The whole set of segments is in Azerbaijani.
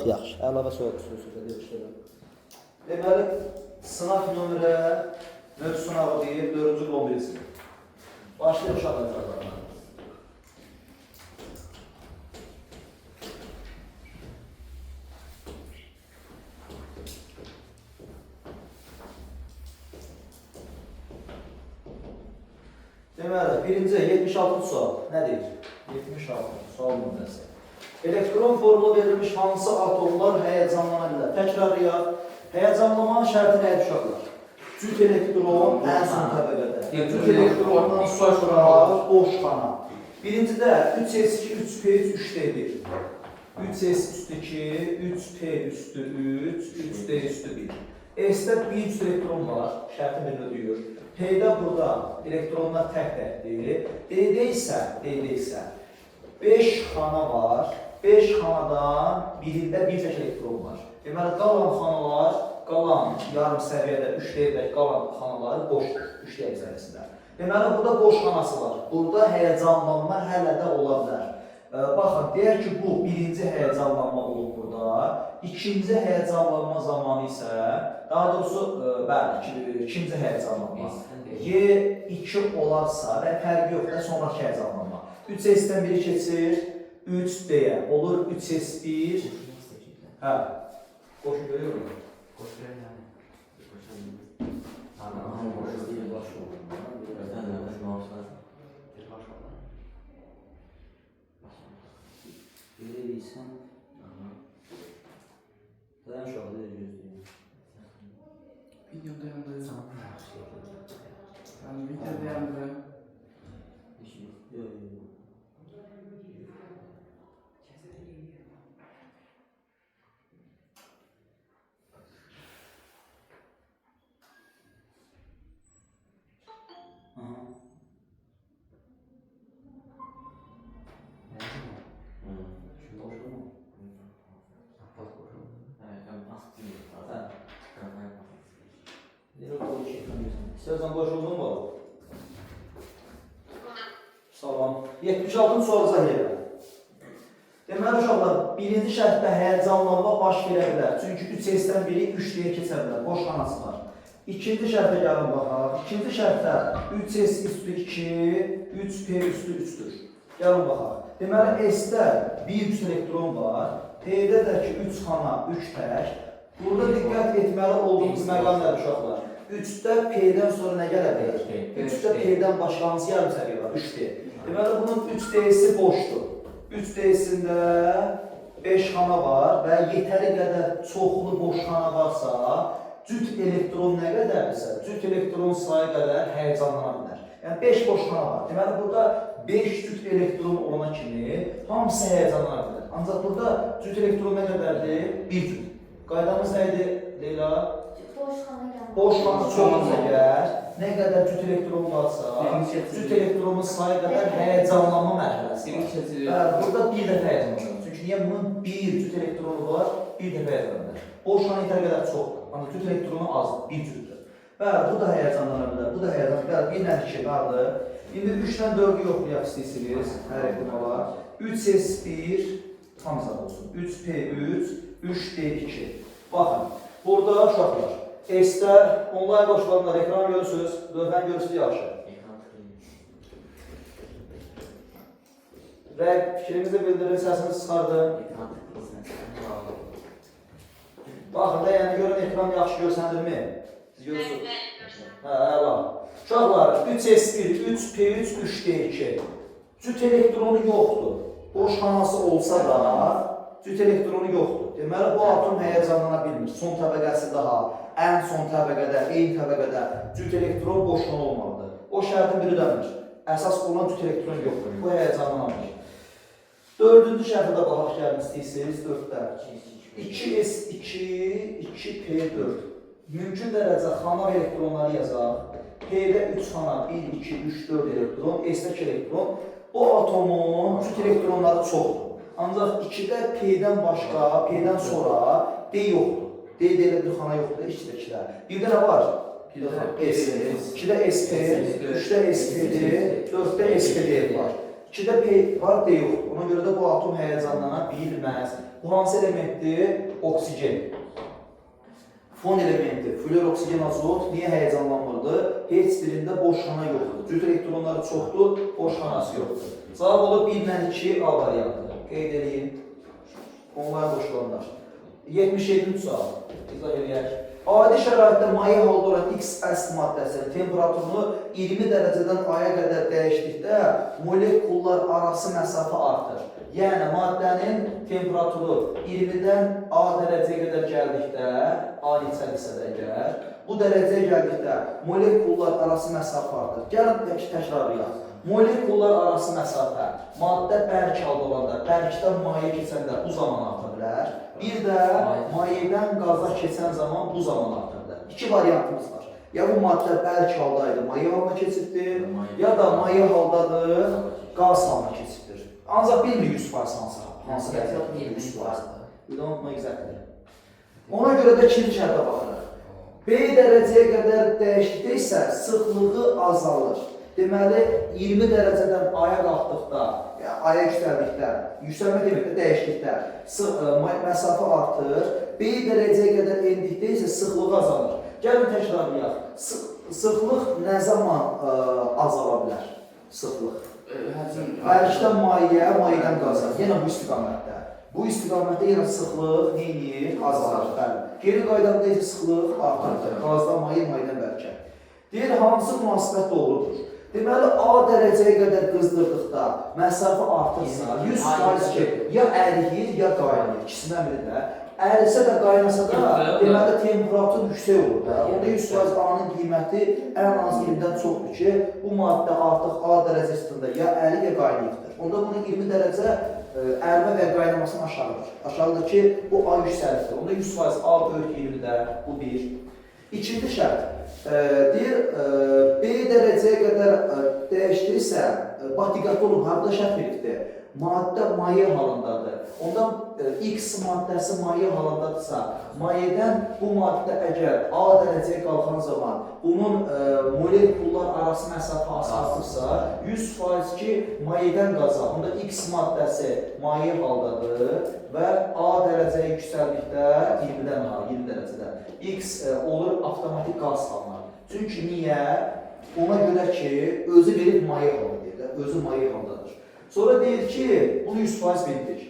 Yaxşı, əlavə söhbət edirəm. Deməli, sınaq nömrə növ sınağı deyil, 4-cü 11-ci. Başlayaq uşaqlarına. Deməli, birinci 76-cı sual nə deyir? 76 sual nömrəsi. Elektron formulu verilmiş hansı atomlar həyəcanlana bilər? Təkrarlayaq. Həyəcanlamanın şərti nədir uşaqlar? Cüt elektron ən son təbəqədə. Cüt elektrondan sonra boş xana. Birincidə 3s2, 3p3, 3d1. 3s üstü 2, 3p üstü 3, 3d üstü 1. S-də bir cüt elektron var, şərti birini ödəyir. P-də burada elektronlar tək-təkdir. D-də isə 5 xana var. 5 xanadan birində bir tək elektron var. Deməli, qalan xanalar, qalan yarım səviyyədə 3 deyək, qalan xanaları boşdur, 3 deyək səviyyəsində. Deməli, burada boş xanası var. Burada həyəcanlanma hələ də ola bilər. Baxın, deyək ki, bu birinci həyəcanlanma olub burada. İkinci həyəcanlanma zamanı isə, daha doğrusu, bəli, ikinci həyəcanlanma. Y2 olarsa və fərqi yoxdur, sonraki həyəcanlanma. 3s-dən biri keçir. 3D olur 3s1. Hə. Qoşun görüyor mu? Qoşun yani. Video dayandı. Yani video dayandı. İstəyirsən boş oldun mu? Salam. 76-cı sual izah edirəm. Deməli uşaqlar, birinci şərtdə həyəcanlanma baş verə bilər. Çünki 3s-dən biri 3D-yə keçə bilər. Boş xanası var. İkinci şərtdə gəlin baxaq. İkinci şərtdə 3s üstü 2, 3p üstü 3-dür. Gəlin baxaq. Deməli, S-də bir cüt elektron var. P-də də ki 3 xana, 3 tək. Burada diqqət etməli olduğumuz məqam nədir uşaqlar? 3-də P-dən sonra nə gələ bilər? 3-də P-dən başqa hansı yarım səviyyə var? 3D. Deməli, bunun 3D-si boşdur. 3D-sində 5 xana var və yetəri qədər çoxlu boş xana varsa, cüt elektron nə qədərdirsə, cüt elektron sayı qədər həyəcanlana bilər. Yəni, 5 boş xana var. Deməli, burada 5 cüt elektron olana kimi hamısı həyəcanlana bilər. Ancaq burada cüt elektron nə qədərdir? 1 cüt. Qaydamız nə idi, Leyla? Boş xana çoxuz əgər, nə qədər cüt elektron varsa, cüt elektronun sayı qədər həyəcanlanma mərhələsi var. Burada bir dəfə həyəcanlanır. Çünki niyə bunun bir cüt elektronu var, bir dəfə həyəcanlanır. Boş xana yetər qədər çoxdur, ancaq cüt elektronu azdır, bir cütdür. Bəli, bu da həyəcanlana bilər, bu da həyəcanlana bilər. Bir nədir ki, qaldı. İndi 3-dən 4-ü yoxlayaq istəyirsiniz, hər ehtimalar. 3s1 tam izah olsun. 3p3, 3d2. Baxın, burada uşaqlar. S-də onlayn boşlarında ekran görürsünüz, lövhəni görürsünüz yaxşı. Və fikrinizi bildirin, səsinizi çıxardım. Baxın da, yəni görün, ekran yaxşı görsəndirmi? Siz görürsünüz? Hə, əla. Uşaqlar, 3s1, 3p3, 3d2. Cüt elektronu yoxdur. Boş xanası olsa da, cüt elektronu yoxdur. Deməli, bu atom həyəcanlana bilmir. Son təbəqəsi daha, ən son təbəqədə, eyni təbəqədə cüt elektron boş xana olmalıdır. O şərtin biri dəmir. Əsas olan cüt elektron yoxdur. Bu həyəcanlana bilir. Dördüncü şərtdə baxaq gəlin istəyirsiniz, 4-də. 2s2, 2p4. Mümkün dərəcə xana elektronları yazaq. P-də 3 xana, 1, 2, 3, 4 elektron, S-də 2 elektron. Bu atomun cüt elektronları çoxdur. Ancaq 2-də P-dən başqa, P-dən sonra D yoxdur. D-də elə bir xana yoxdur, 2-də. Birdə nə var? 2-də SP, 3-də SP-dir, 4-də SPD var. 2-də P var, D yoxdur. Ona görə də bu atom həyəcanlana bilməz. Bu hansı elementdir? Oksigen. Fon elementi, flor, oksigen, azot niyə həyəcanlanmırdı? Heç birində boş xana yoxdur. Cüt elektronları çoxdur, boş xanası yoxdur. Cavab olur 1 ilə 2 A variantıdır. Qeyd edin. Onlar boşlanlar. 77-ci sual. İzah edək. Adi şəraitdə maye halda olan X əsl maddəsinin temperaturunu 20 dərəcədən A'ya qədər dəyişdikdə molekullar arası məsafə artır. Yəni maddənin temperaturu 20-dən A dərəcəyə qədər gəldikdə, A neçədirsə də əgər, bu dərəcəyə gəldikdə molekullar arası məsafə artır. Gəlin təkrarlayaq. Molekullar arası məsafə, maddə bərk halda olanda, bərkdən maye keçəndə bu zaman arta bilər. Bir də mayədən qaza keçən zaman bu zaman arta bilər. İki variantımız var. Ya bu maddə bərk haldaydı, maye halına keçibdir, ya da maye haldadır, qaz halına keçibdir. Ancaq bilmir 100% hansı qətiyyət 100%. We don't know exactly. Ona görə də ikinci şərtə baxırıq. B dərəcəyə qədər dəyişikdə isə sıxlığı azalır. Deməli, 20 dərəcədən A'ya qalxdıqda, A'ya yüksəldikdə, yüksəlmə deməkdə dəyişdikdə məsafə artır. B dərəcəyə qədər endikdə isə sıxlığı azalır. Gəlin təkrarlayaq. Sıxlıq nə zaman azala bilər? Sıxlıq. Bərkdən mayeyə, mayədən qaza. Yenə bu istiqamətdə. Bu istiqamətdə yenə sıxlıq neyini azalır. Geri qaydanda isə sıxlıq artır. Qazdan maye, mayədən bərkə. Deyir, hansı münasibət doğrudur? Deməli, A dərəcəyə qədər qızdırdıqda məsafə artırsa, 100% ki, ya əriyir, ya qaynayır. İkisindən biri də. Ərisə də, qaynasa da, deməli, temperatur yüksək olur da. Onda 100% A-nın qiyməti ən az 20-dən çoxdur ki, bu maddə artıq A dərəcəsində ya əri, ya qaynayıqdır. Onda bunun 20 dərəcə ərimə və qaynamasını aşağıdır. Aşağıdır ki, bu A yüksəlikdir. Onda 100% A böyük 20-də, bu bir. İkinci şərt. Deyir, B dərəcəyə qədər dəyişdirirsə, diqqətli olun, harada şərt veribdir? Maddə maye halındadır. Ondan X maddəsi maye halındadırsa, mayədən bu maddə əgər A dərəcəyə qalxan zaman bunun molekullar arası məsafə artırsa, 100% ki, mayədən qaza, onda X maddəsi maye haldadır və A dərəcəyə yüksəldikdə 20-dən A, 20 dərəcədən X olur avtomatik qaz halına. Çünki niyə? Ona görə ki, özü verib maye halını deyir, özü maye halındadır. Sonra deyir ki, bunu 100% bildik.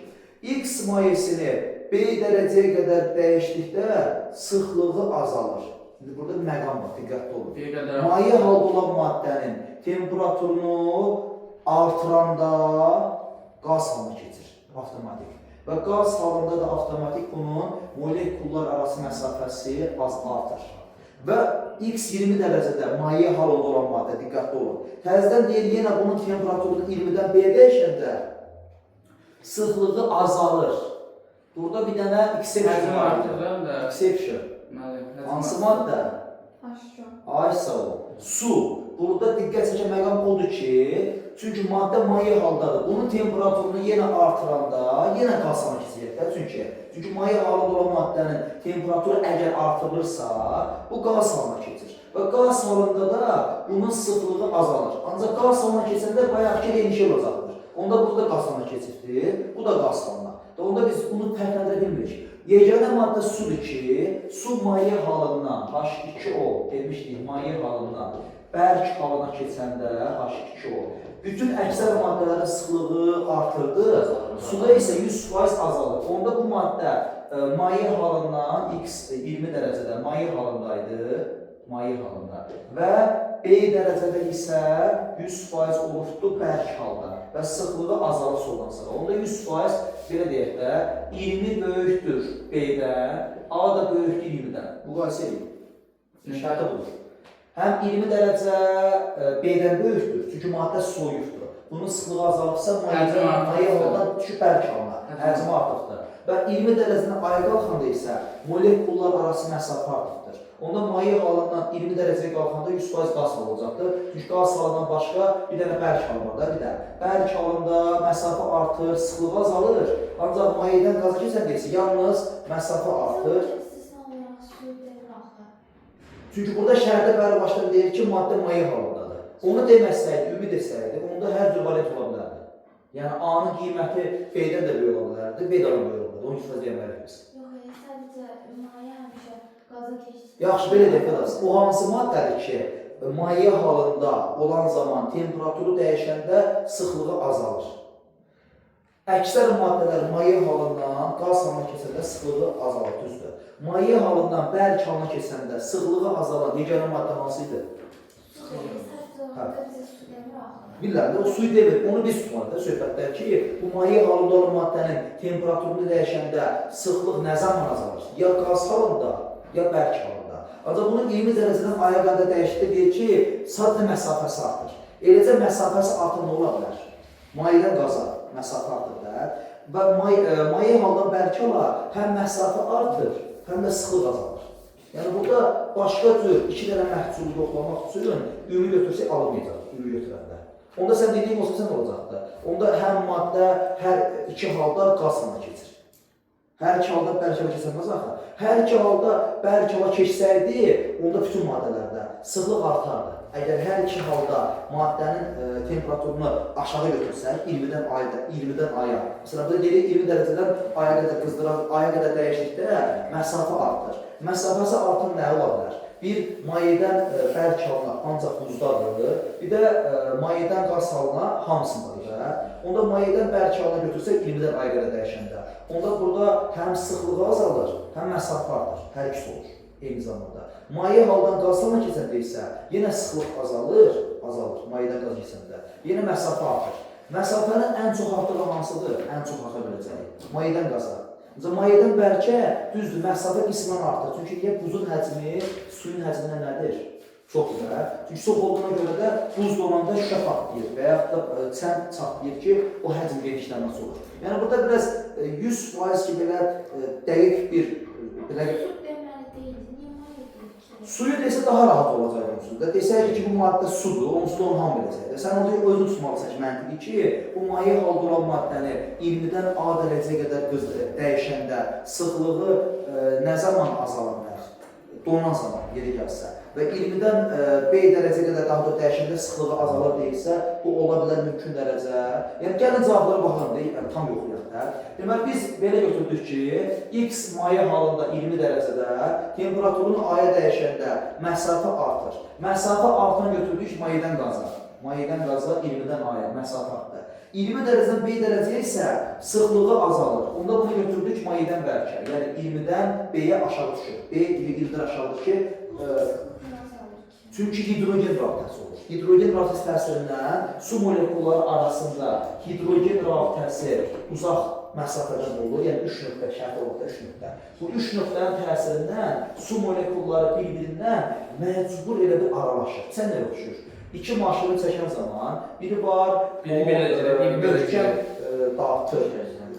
X mayesini B dərəcəyə qədər dəyişdikdə sıxlığı azalır. Şimdi burada bir məqam var, diqqətli olun. Maye halda olan maddənin temperaturunu artıranda qaz halına keçir, avtomatik. Və qaz halında da avtomatik bunun molekullar arası məsafəsi artır. Və X 20 dərəcədə maye halında olan maddə, diqqətli olun. Təzədən deyir, yenə bunun temperaturunu 20-dən B dəyişəndə sıxlığı azalır. Burada bir dənə exception var. Exception. Hansı maddə? H2O. Su. Burada diqqət çəkən məqam odur ki, çünki maddə maye haldadır. Bunun temperaturunu yenə artıranda, yenə qaz halına keçəcəkdir. Çünki maye halında olan maddənin temperaturu əgər artırılırsa, bu qaz halına keçir. Və qaz halında da bunun sıxlığı azalır. Ancaq qaz halına keçəndə bayaqki enişi olacaqdır. Onda burada qaz halına keçibdir, bu da qaz halına. Onda biz bunu fərqləndirə bilmirik. Yeganə maddə sudur ki, su maye halından, H2O demişdik, maye halından bərk halına keçəndə H2O. Bütün əksər maddələrin sıxlığı artırdı, suda isə 100% azalır. Onda bu maddə maye halından X 20 dərəcədə maye halındaydı, maye halında. Və B dərəcədə isə 100% olubdu bərk halda və sıxlığı azalır soldan sağa. Onda 100% belə deyək də 20 böyükdür B-dən, A da böyükdür 20-dən. Müqayisə edin. Şərtə budur. Həm 20 dərəcə B-dən böyükdür, çünki maddə soyuqdur. Bunun sıxlığı azalıbsa, maye halından düşüb bərk halına, həcmi artıqdır. Və 20 dərəcədən A'ya qalxanda isə molekullar arası məsafə artıqdır. Onda maye halından 20 dərəcəyə qalxanda 100% qaz halı olacaqdır. Çünki qaz halından başqa bir dənə bərk halı var da, bir də. Bərk halında məsafə artır, sıxlığı azalır. Ancaq mayədən qaza keçəndə isə yalnız məsafə artır. Çünki burada şərdə bəri başdan deyir ki, maddə maye halındadır. Onu deməsəydi, ümid etsəydi, onda hər cür variant ola bilərdi. Yəni A-nın qiyməti B-dən də böyük ola bilərdi, B-dən də böyük ola bilərdi. Onu ifade etməliyik biz. Yox, sadəcə maye həmişə qaza keçdi. Yaxşı, belə deyək qardaş. O hansı maddədir ki, maye halında olan zaman temperaturu dəyişəndə sıxlığı azalır. Əksər maddələr maye halından qaz halına keçəndə sıxlığı azalır, düzdür. Maye halından bərk halına keçəndə sıxlığı azalan yeganə maddə hansı idi? Sadəcə orada bizə su demir axı. Bilirəm də, o suyu demir, onu biz tutmalıyıq da söhbətlər ki, bu maye halında olan maddənin temperaturunu dəyişəndə sıxlıq nə zaman azalır? Ya qaz halında, ya bərk halında. Ancaq bunun 20 dərəcədən aya qədər dəyişikdə deyir ki, sadəcə məsafəsi artır. Eləcə məsafəsi artır nə ola bilər? Mayədən qaza məsafə artır da. Və maye halda bərk hala həm məsafə artır, həm də sıxlıq azalır. Yəni burada başqa cür iki dənə məhsulu yoxlamaq üçün ümumi götürsək alınmayacaq, ümumi götürəndə. Onda sən dediyim olsa sən olacaqdı. Onda həm maddə hər iki halda qaz halına keçir. Hər iki halda bərk hala keçilməz axı. Hər iki halda bərk hala keçsəydi, onda bütün maddələrdə sıxlıq artardı. Əgər hər iki halda maddənin temperaturunu aşağı götürsək, 20-dən aya, məsələn, burada deyirik 20 dərəcədən aya qədər qızdıraq, aya qədər dəyişdikdə məsafə artır. Məsafəsi artır nə ola bilər? Bir, mayədən bərk halına ancaq buzdadır, bir də mayədən qaz halına hamısındadır. Onda mayədən bərk halına götürsək 20-dən aya qədər dəyişəndə, onda burada həm sıxlığı azalır, həm məsafə artır, hər ikisi olur. Eyni zamanda. Maye haldan qaz halına keçəndə isə yenə sıxlıq azalır, mayədən qaz keçəndə. Yenə məsafə artır. Məsafənin ən çox artırı hansıdır? Ən çox arta biləcəyik. Mayədən qaza. Ancaq mayədən bərkə düzdür, məsafə qismən artır. Çünki niyə buzun həcmi suyun həcminə nədir? Çoxdur da. Çünki çox olduğuna görə də buz donanda şüşə partlayır və yaxud da çənd çatlayır ki, o həcm genişlənməsi olur. Yəni burada biraz 100% ki, belə dəqiq bir suyu desə daha rahat olacaq onsuz da. Desəydi ki, bu maddə sudur, onsuz da onu ham biləcəkdir. Sən onu özün tutmalısan ki, məntiqi ki, bu maye halda olan maddəni 20-dən A dərəcəyə qədər dəyişəndə sıxlığı nə zaman azalır? Donan zaman yeri gəlsə və 20-dən B dərəcəyə qədər daha da dəyişəndə sıxlığı azalır deyilsə, bu ola bilər mümkün dərəcə. Yəni, gəlin cavablara baxalım deyək, yəni, tam yoxlayaq da. Deməli, biz belə götürdük ki, X maye halında 20 dərəcədə temperaturun aya dəyişəndə məsafə artır. Məsafə artan götürdük mayədən qaza. Mayədən qaza 20-dən aya məsafə artdı. 20 dərəcədən B dərəcəyə isə sıxlığı azalır. Onda bunu götürdük mayədən bərkə. Yəni 20-dən B-yə aşağı düşür. B ildir aşağıdır ki, çünki hidrogen reaksiyası olur. Hidrogen reaksiyası təsirindən su molekulları arasında hidrogen reaksiyası uzaq məsafədən olur. Yəni 3 nöqtə, şərti olduqda 3 nöqtə. Bu 3 nöqtənin təsirindən su molekulları bir-birindən məcbur elə bir aralaşır. Sən nə düşür? İki maşını çəkən zaman biri var, möhkəm dağıtır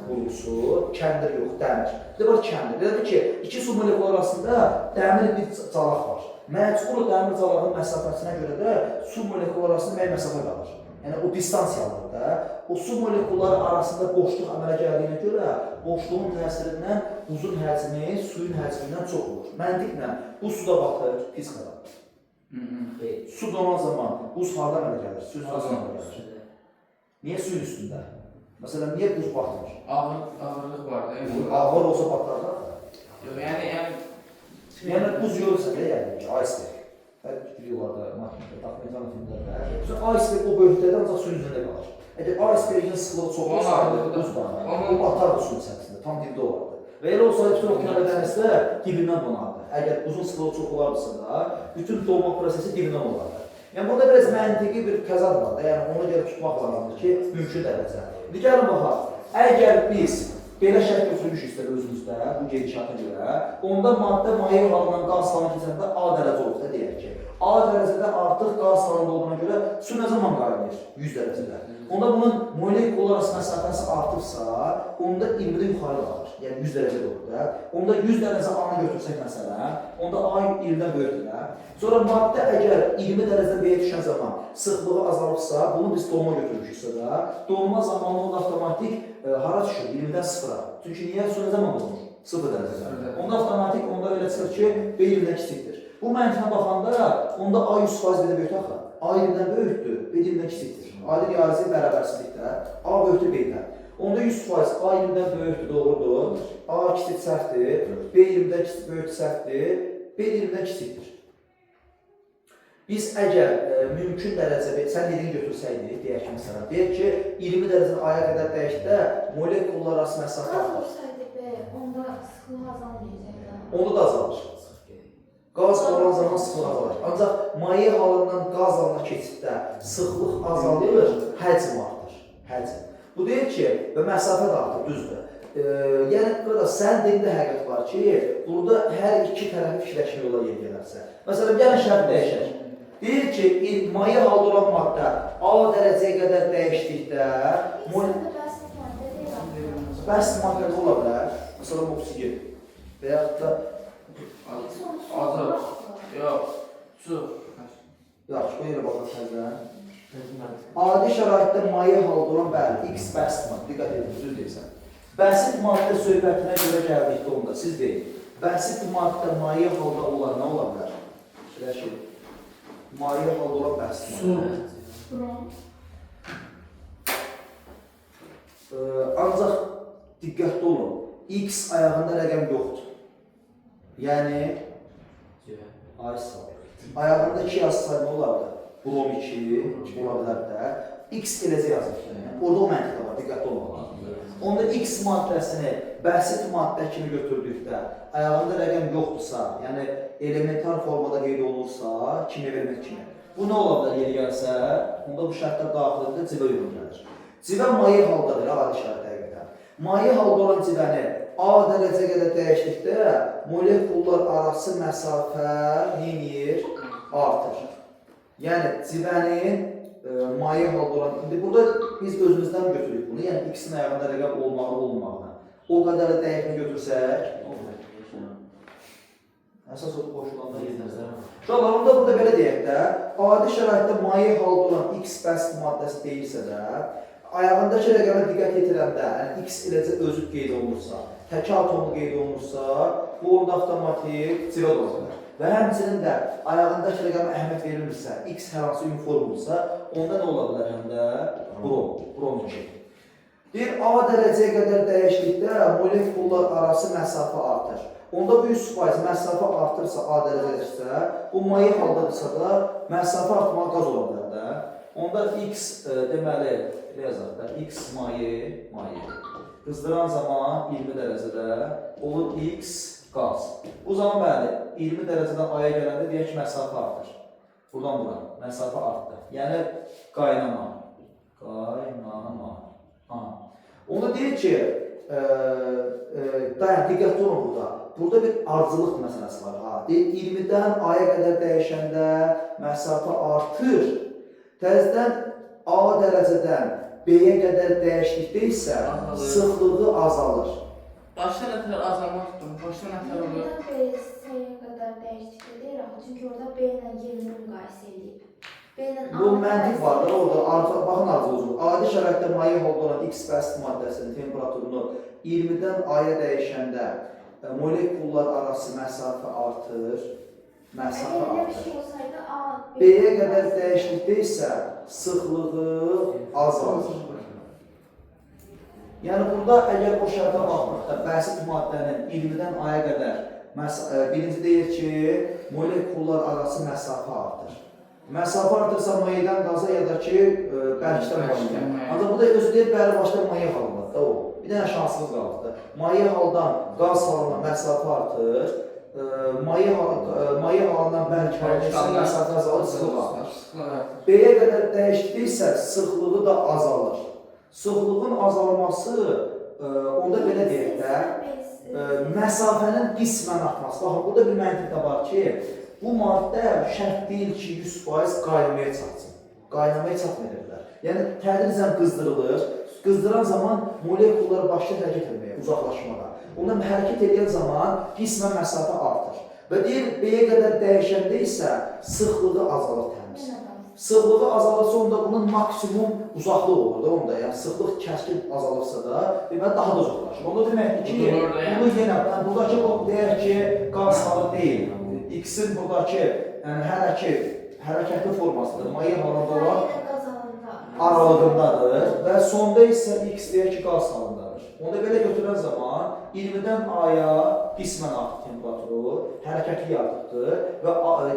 qurğusu, kəndir yox, dəmir. Bir də var kəndir. Dedir ki, iki su molekulu arasında dəmir bir calaq var. Məcbur dəmir calağın məsafəsinə görə də su molekulu arasında müəyyən məsafə qalır. Yəni o distansiyalıdır da. O su molekulları arasında boşluq əmələ gəldiyinə görə boşluğun təsirindən buzun həcmi suyun həcmindən çox olur. Məntiqlə bu suda batır, fizikada. Su donan zaman buz hardan əmələ gəlir? Suyun üstündə əmələ gəlir. Niyə suyun üstündə? Məsələn, niyə buz batmır? Ağırlıq var da. Ağır olsa batlar da? Yox, yəni buz görürsə də, yəni ki, iceberg. Hər videolarda, makinədə, dokumental filmlərdə. Iceberg o bölgədə ancaq suyun üzərində qalır. Əgər icebergin sıxlığı çox olsa, buz var. O batar da suyun içərisində, tam dibdə olardı. Və elə olsa, bütün okeanlar dənizdə dibindən donardı. Əgər buzun sıxlığı çox olardısa da, bütün donma prosesi dibindən olardı. Yəni, burada biraz məntiqi bir təzad var da, yəni ona görə tutmaq lazımdır ki, mümkün dərəcə. İndi gəlin baxaq, əgər biz belə şərt götürmüşüksə özümüzdə, bu gedişata görə, onda maddə maye halından qaz halına keçəndə A dərəcə olur da deyək ki, A dərəcədə artıq qaz halında olduğuna görə su nə zaman qaynayır? 100 dərəcədə. Onda bunun molekul arası məsafəsi artırsa, onda 20-də yuxarı qalır. Yəni 100 dərəcədə olur da. Onda 100 dərəcə A-nı götürsək məsələn, onda A 20-dən böyükdür. Sonra maddə əgər 20 dərəcədən B-yə düşən zaman sıxlığı azalıbsa, bunu biz donma götürmüşüksə da, donma zamanı onda avtomatik hara düşür? 20-dən 0-a. Çünki niyə? Su nə zaman donur? 0 dərəcədə. Onda avtomatik onda elə çıxır ki, B 20-dən kiçikdir. Bu məntiqə baxanda onda A 100% belə böyükdür axı. A 1-dən böyükdür, B 1-dən kiçikdir. Adi riyazi bərabərsizlikdə A böyükdür B-dən. Onda 100% A 20-dən böyükdür, doğrudur. A kiçik səhvdir, B 20-dən böyükdür, səhvdir, B 20-dən kiçikdir. Biz əgər mümkün dərəcədə, sən dediyini götürsəydik, deyək ki, məsələn, deyək ki, 20 dərəcədən A-ya qədər dəyişdə molekullar arası məsafə Qaz artar. olsaydı B, onda sıxlıq azalmayacaqdı. Onda da azalır. Qaz olan zaman sıxlıq azalır. Ancaq maye halından qaz halına keçiddə sıxlıq azalır, həcm artır. Həcm. Bu deyir ki, və məsafə də artır, düzdür. Yəni, burada sənin deyində həqiqət var ki, burada hər iki tərəfi fikirləşmə yola yer gələrsə. Məsələn, gəlin şərt dəyişək. Deyir ki, maye halda olan maddə A dərəcəyə qədər dəyişdikdə bəs maddədə ola bilər. Məsələn, oksigen və yaxud da Azal. Yox. Su. yaxşı, o yerə baxın səndən. Adi şəraitdə maye halda olan bəli, X bəsit maddə, diqqət edin, düz deyirsən. Bəsit maddə söhbətinə görə gəldikdə onda, siz deyin, bəsit maddə maye halda olan nə ola bilər? Fikirləşin. Maye halda olan bəsit maddə. Brom. Ancaq diqqətli olun, X ayağında rəqəm yoxdur. Yəni, ayağında 2 yazsaydı nə olardı? Brom 2 ola bilər də. X eləcə yazır. Orada o məntiqə var, diqqətli olmalı. Onda X maddəsini bəsit maddə kimi götürdükdə, ayağında rəqəm yoxdursa, yəni elementar formada qeyd olunursa, kimya vermək kimi. Bu nə ola bilər yeri gəlsə, onda bu şərtlər daxilində civə uyğun gəlir. Civə maye haldadır, adi şərait həqiqətən. Maye halda olan civəni A dərəcəyə qədər dəyişdikdə molekullar arası məsafə neyir? Artır. Yəni civənin maye halda olan, indi burada biz özümüzdən götürük bunu, yəni X-in ayağında rəqəm olmağı olmağına. O qədər də dəqiqini götürsək, əsas o qoşulanda yeznəzlər. Uşaqlar, onda burada belə deyək də, adi şəraitdə maye halda olan X bəsit maddəsi deyilsə də, ayağındakı rəqəmə diqqət yetirəndə, yəni X eləcə özü qeyd olunursa, tək atomlu qeyd olunursa, bu onda avtomatik civə də olacaq. Və həmçinin də ayağındakı rəqəmə əhəmiyyət verilmirsə, X hər hansı uniformdursa, onda nə ola bilər həm də? Brom 2. Deyir, A dərəcəyə qədər dəyişdikdə molekullar arası məsafə artır. Onda bu 100% məsafə artırsa, A dərəcədirsə, bu maye haldadırsa da məsafə artmağa qaz ola bilər də. Onda X deməli, yazaq da, X maye. Qızdıran zaman 20 dərəcədə olur X qaz. Bu zaman bəli, 20 dərəcədən A'ya gələndə deyək ki, məsafə artır. Buradan bura, məsafə artdı. Yəni, qaynama. Onu deyir ki, diqqətli olun burada. Burada bir ardıcılıq məsələsi var. Deyir, 20-dən A'ya qədər dəyişəndə məsafə artır. Təzədən A dərəcədən B-yə qədər dəyişdikdə isə sıxlığı azalır. Başta nətər azalmaqdır, başta nətər olur? 20-dən B-yə qədər dəyişdikdə deyir axı, çünki orada B ilə 20-ni müqayisə edib. Bu məntiq var da orada, baxın arzucum. Adi şəraitdə maye halda olan X bəsit maddəsinin temperaturunu 20-dən A-ya dəyişəndə molekullar arası məsafə artır. B-yə qədər dəyişdikdə isə sıxlığı azalır. Yəni burada əgər o şərtə baxmaqda bəsit maddənin 20-dən A-ya qədər birinci deyir ki, molekullar arası məsafə artır. Məsafə artırsa mayədən qaza ya da ki, bərkdən mayə. Ancaq bu da özü deyir, bəli başqa mayə halında da o. Bir dənə şansımız qaldı. Mayə haldan qaz halına məsafə artır. Maye halından bərk halına məsafə azalır, sıxlıq artır. B-yə qədər dəyişdikdə isə sıxlığı da azalır. Sıxlığın azalması, onda belə deyək də, məsafənin qismən artması. Baxın, burada bir məntiq də var ki, bu maddə şərt deyil ki, 100% qaynamaya çatsın. Qaynamaya çatmayırlar. Yəni, tədricən qızdırılır. Qızdıran zaman molekullar başlayır hərəkət etməyə, uzaqlaşmağa. Ondan hərəkət edən zaman qismən məsafə artır. Və deyir, B-yə qədər dəyişəndə isə sıxlığı azalır təmiz. Sıxlığı azalırsa onda bunun maksimum uzaqlığı olur da onda. Yəni, sıxlıq kəskin azalırsa da, deməli, daha da uzaqlaşır. Onda deməkdir ki, bunu yenə, buradakı o deyək ki, qaz halı deyil. X-in buradakı hərəkətli formasıdır. Maye halında olan aralığındadır və sonda isə X deyək ki, qaz halındadır. Onda belə götürən zaman 20-dən A-ya qismən artıq temperaturu, hərəkətli artıqdır və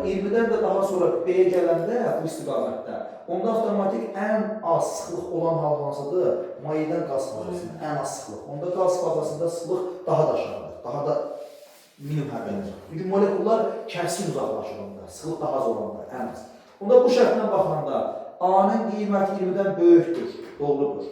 20-dən də daha sonra B-yə gələndə bu istiqamətdə, onda avtomatik ən az sıxlıq olan hal hansıdır? Mayədən qaz fazasında ən az sıxlıq. Onda qaz fazasında sıxlıq daha da aşağıdır, daha da minimum hərlənir. Çünki molekullar kəskin uzaqlaşır onda, sıxlıq daha az olanda ən az. Onda bu şərtlə baxanda A-nın qiyməti 20-dən böyükdür, doğrudur.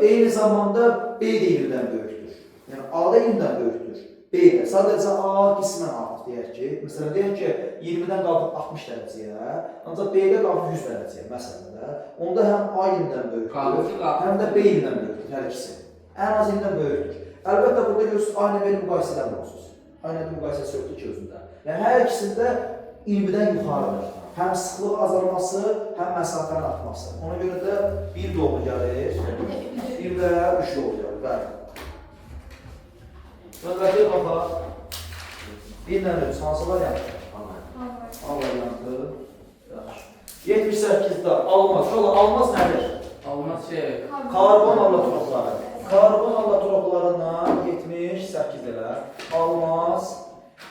Eyni zamanda B də 20-dən böyükdür. Yəni A da 20-dən böyükdür, B də. Sadəcə A qismən artıq deyək ki, məsələn deyək ki, 20-dən qalxıb 60 dərəcəyə, ancaq B-də qalxıb 100 dərəcəyə məsələdə. Onda həm A 20-dən böyükdür, həm də B 20-dən böyükdür, hər ikisi. Ən az 20-dən böyükdür. Əlbəttə, burada görürsünüz, aynı belə müqayisə edəmirsiniz. Aynı müqayisəsi yoxdur ki, özündə. Yəni hər ikisində 20-dən yuxarıdır. Həm sıxlıq azalması, həm məsafənin artması. Ona görə də bir doğru gəlir, bir də 3 doğru gəlir. Bəli. Növbəti baxaq. 1-lə 3 hansı variantdır? A variantı. 78-də almaz. Şola, almaz nədir? Almaz şey. Karbon allotropları. Karbon allotroplarından 78 elə. Almaz,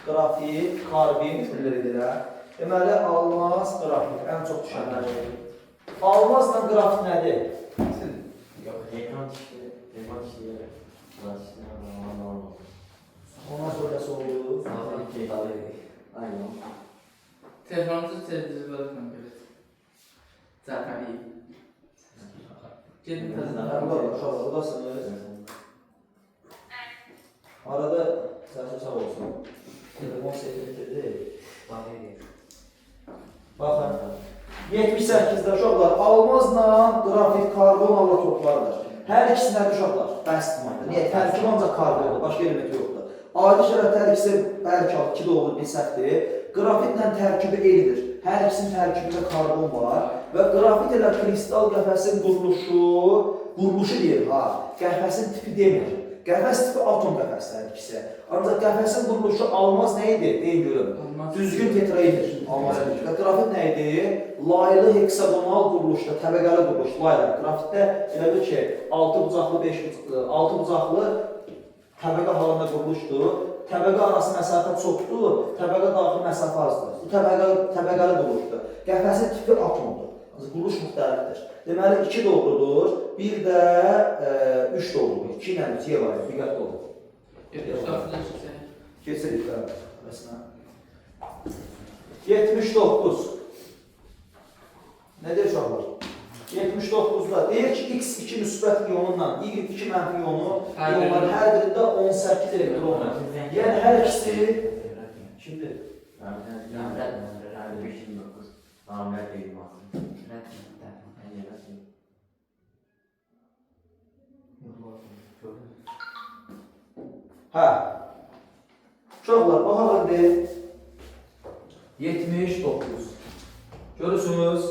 qrafit, karbin türlər edilə. Deməli, almaz, qrafit, ən çox düşənlər. Almazla qrafit nədir? Ona söyləsi oldu. Telefonunuzu tezdirlər konkret. Zaten iyi. Gelin tezdirlər. Buradasınız. Arada səsi sağ olsun. Telefon sekreterdir. Baxın. 78-də uşaqlar almazla qrafit karbon allotroplarıdır. Hər ikisi nədir uşaqlar? Bəsdir. Niyə? Tərkib ancaq karbondur, başqa element yoxdur. Adi şərait hər ikisi bəlkə 2 doğru bir səhvdir. Qrafitlə tərkibi eynidir. Hər ikisinin tərkibində karbon var və qrafit ilə kristal qəfəsin quruluşu deyir ha. Qəfəsin tipi demir. Qəfəs tipi atom qəfəslər ikisi. Ancaq qəfəsin quruluşu almaz nə idi? Deyin görüm. Düzgün tetraedir. Almaz edir. Və qrafit nə idi? Laylı heksagonal quruluşda, təbəqəli quruluş, laylı. Qrafitdə elə bir ki, 6 bucaqlı təbəqə halında quruluşdur. Təbəqə arası məsafə çoxdur, təbəqə daxil məsafə azdır. Bu təbəqəli quruluşdur. Qəfəsin tipi atomdur. Quruluş müxtəlifdir. Deməli 2 doğrudur, bir də 3 doğrudur. 2 ilə 3 var, diqqətli olun. Keçirik məsələn. 79. Nədir uşaqlar? 79-da deyək ki, X2 müsbət iyonunla Y2 mənfi iyonu iyonların hər birində 18 elektron var. Yəni hər ikisi kimdir? Hə. Uşaqlar, baxaq indi 79. Görürsünüz?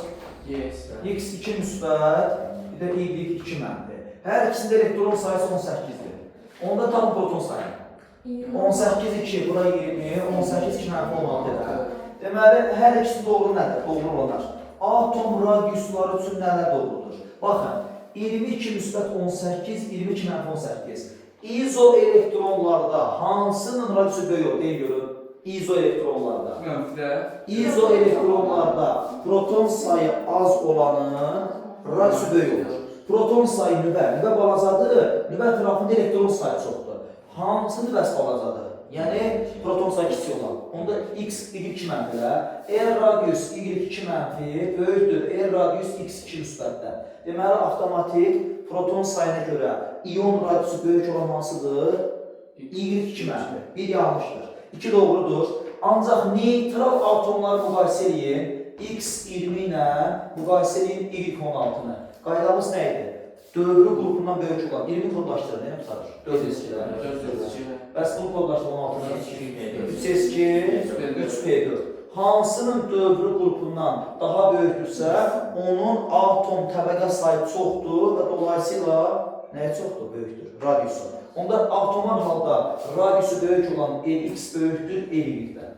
Yes. X2 müsbət, bir də Y2 mənfi. Hər ikisində elektron sayısı 18-dir. Onda tam proton sayı. 18 2, bura 20, 18 2 mənfi 16 edir. Deməli, hər ikisi doğru nədir? Doğru olanlar. Atom radiusları üçün nələr doğrudur? Baxın, 22 müsbət 18, 22 mənfi 18. İzoelektronlarda hansının radiusu böyük olur? Deyin görün. İzoelektronlarda. İzoelektronlarda proton sayı az olanın radiusu böyük olur. Proton sayı nüvə balacadır, nüvə ətrafında elektron sayı çoxdur. Hansı nüvəsi balacadır? Yəni proton sayı kiçik olan. Onda X Y2 mənfilə, radius Y2 mənfi böyükdür, radius X2 müsbətdən. Deməli, avtomatik proton sayına görə iyon radiusu böyük olan hansıdır? Y2 mənfi. Bir yanlışdır. 2 doğrudur. Ancaq neytral atomları müqayisə edin. X20 ilə müqayisə edin Y16-nı. Qaydamız nə idi? Dövrü qrupundan böyük olan 20 kodlaşdırır, nə yapsarır? 4 eskilər. Bəs bunu kodlaşdırır 16-nı. 3S2, 3P4. Hansının dövrü qrupundan daha böyükdürsə, onun atom təbəqə sayı çoxdur və dolayısıyla nəyə çoxdur? Böyükdür, radiusu. Onda avtomat halda radiusu böyük olan Lx böyükdür L-dən.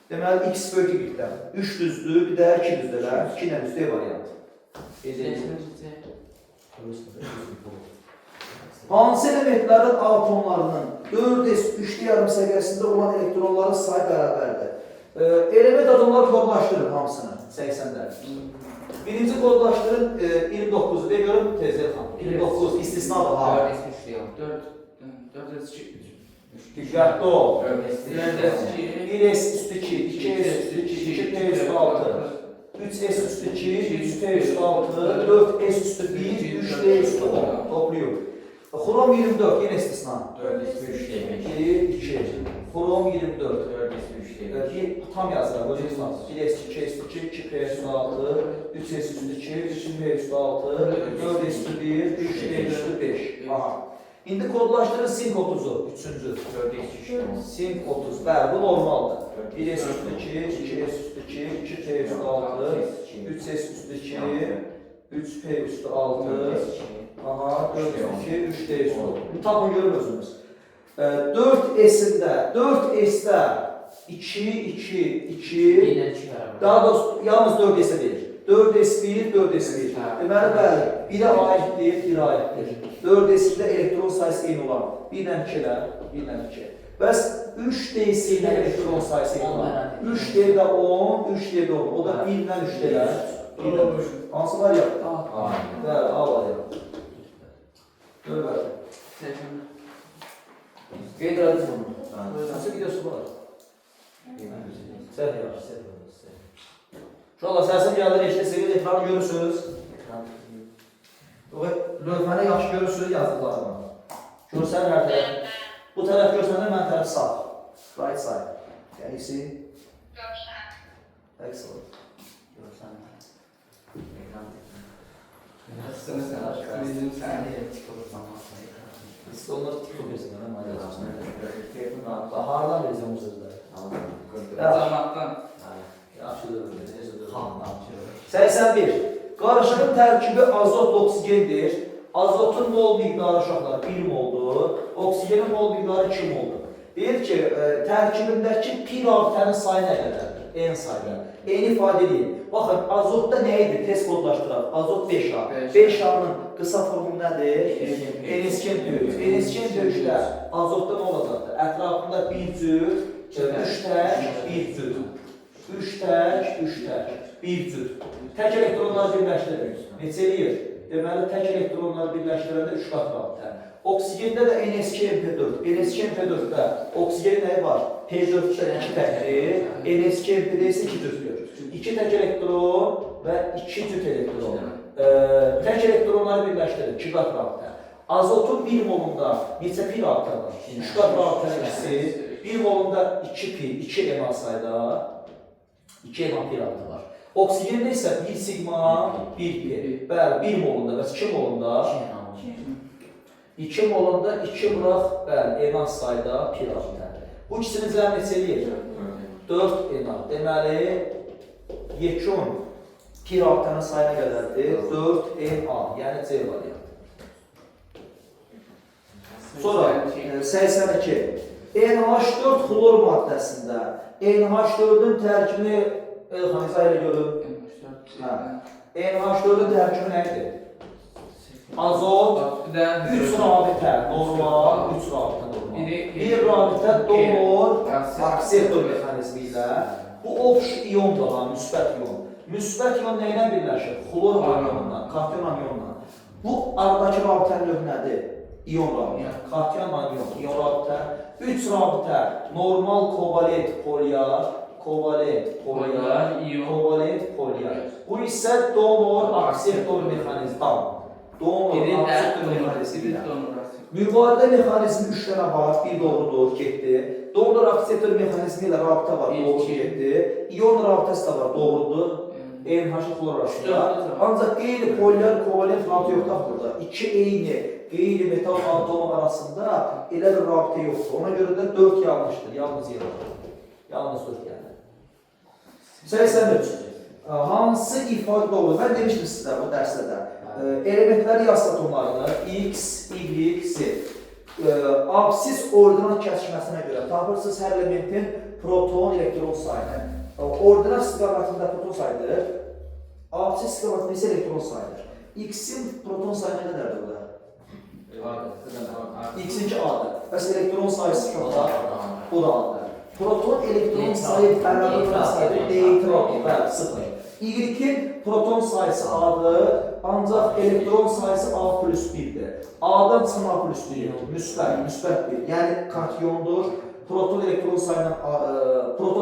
Deməli, x böyük 2-dən 3 düzdür, bir də 2 düzdürlər. 2 ilə üstü variant. Hansı elementlərin atomlarının 4s 3'lü yarım səviyyəsində olan elektronların sayı bərabərdir? Element atomları kodlaşdırın hamısını 80'dən. Birinci kodlaşdırın 29'u de görün tezler xam. 29 istisna da ha. 4 Diqqətli ol. 4 1s üstü 2, 2s üstü 2, 2p üstü 6, 3s üstü 2, 3p üstü 6, 4s üstü 1, 3d üstü 10. Topluyor. Xrom 24 yine istisna. 2, Xrom 24. Tam yazıram. 1s üstü 2, 2p üstü 6, 3s üstü 2, 3p üstü 6, 4s üstü 1, 3d üstü 5. Aha. İndi kodlaşdırın sink 30'u, üçüncü. Sink 30, bəli, bu normaldır. 1s üstü 2, 2s üstü 2, 2p üstü 6, 3s üstü 2, 3p üstü 6, aha, 4 üstü 2, 3d üstü 6. Bu tapın görün özünüz. 4s'ində, 4s'də 2, 2, 2, daha doğrusu yalnız 4s'ə deyir. 4s1, 4s1. Deməli, bəli, 1'ə aiddir, 1'ə aiddir. 4s'də elektron sayısı eyni olan 1'dən 2'lər, 1'dən 2. Bəs 3d'də elektron sayısı eyni olan 3d'də 10, 3d'də 10. O da 1'dən 3d'lər. Hansı var ya? Bəli, A var ya. Gör bəli. Qeyd ediniz bunu. Hansı videosu var? Sən yaxşı, sən yaxşı. Şoğla, səsim gəlir, eşitəsiniz, ekranı görürsünüz. Lövhəni yaxşı görürsünüz yazdıqlarını. Görsən hər tərəf. Bu tərəf görsəndə mən tərəf sağ. Right side. Can you see? Görsən. Excellent. Bizim səni Biz onları tikib versin, mən mayalacağım. Hardan verəcəm bu sözləri? Zamandan. Yaxşıdır, necə dur? 81. Qarışığın tərkibi azot oksigendir. Azotun mol miqdarı uşaqlar 1 moldur. Oksigenin mol miqdarı 2 moldur. Deyir ki, tərkibindəki pir abitənin sayı nə qədərdir? N sayı. N ifadə edin. Baxın, azotda nə idi? Test kodlaşdıraq. Azot 5A. 5A'nın qısa formu nədir? N-isken döyüş. N-isken döyüşdə azotda nə olacaqdır? Ətrafında bir cür, 3 tək, bir cür. 3 tək, 3 tək, bir cür. Tək elektronları birləşdirir. Neçə eləyir? Deməli, tək elektronları birləşdirəndə 3 qat rabitə. Oksigende də NS2MP4. NS2MP4-də oksigenin nəyi var? P4-də 2 təkdir. NS2MP4-də isə 2 cüzdür. 2 tək elektron və 2 cüt elektron. Tək elektronları birləşdirir. 2 qat rabitə. Azotun 1 molunda neçə pi rabitə var? 3 qat rabitənin ikisi. 1 molunda 2 pi, 2 NA sayda 2 NA pi rabitə var. Oksigende isə 1 sigma, 1 pi. Bəli, 1 molunda və 2 molunda 2 molunda 2 bıraq, bəli, NA sayda pi rabitə. Bu ikisini cəmi neçə eləyir? 4 NA. Deməli, yekun pi rabitənin sayına qədərdir? 4 NA, yəni C variantı. Sonra 82. NH4 xlor maddəsində NH4-ün tərkibini Elxan izah elə görün. NH4-ün tərkibi nə idi? Azot, 3 rabitə normal, 3 rabitə normal. 1 rabitə donor, akseptor mexanizmi ilə. Bu ox iyondur ha, müsbət iyon. Müsbət iyon nə ilə birləşir? Xlor iyonla, kation iyonla. Bu aradakı rabitənin növü nədir? İyon rabitə, kation iyon rabitə. 3 rabitə normal kovalent polyar, kovalent polyar, kovalent polyar. Bu isə donor akseptor mexanizmi. Donor akseptor mexanizmi. Mübadilə mexanizmi 3 dənə var, bir doğrudur, getdi. Donor akseptor mexanizmi ilə rabitə var, doğru getdi. İyon rabitəsi də var, doğrudur. NH xlor arasında. Ancaq qeyri-polyar kovalent rabitə yoxdur burada. İki eyni qeyri-metal atomu arasında elə bir rabitə yoxdur. Ona görə də 4 yanlışdır, yalnız yerdir. Yalnız 4 yəni. 83. Hansı ifadə doğrudur? Mən demişdim sizə bu dərsdə də. Elementləri yaz atomlarını X, Y, Z. absis ordinat kəsişməsinə görə tapırsınız hər elementin proton, elektron sayını. Ordinat istiqamətində proton sayıdır. Absis istiqamətində isə elektron sayıdır. X-in proton sayı nə qədərdir burada? X-inki A-dır. Bəs elektron sayısı çoxda, o da A-dır. Proton, elektron sayı bərabər sayıdır, neytron, bəli, 0. Y-in proton sayısı A-dır, ancaq elektron sayısı A plus 1-dir. A-dan çıxan A plus 1-dir, müsbət 1, yəni katyondur. Proton, elektron sayından,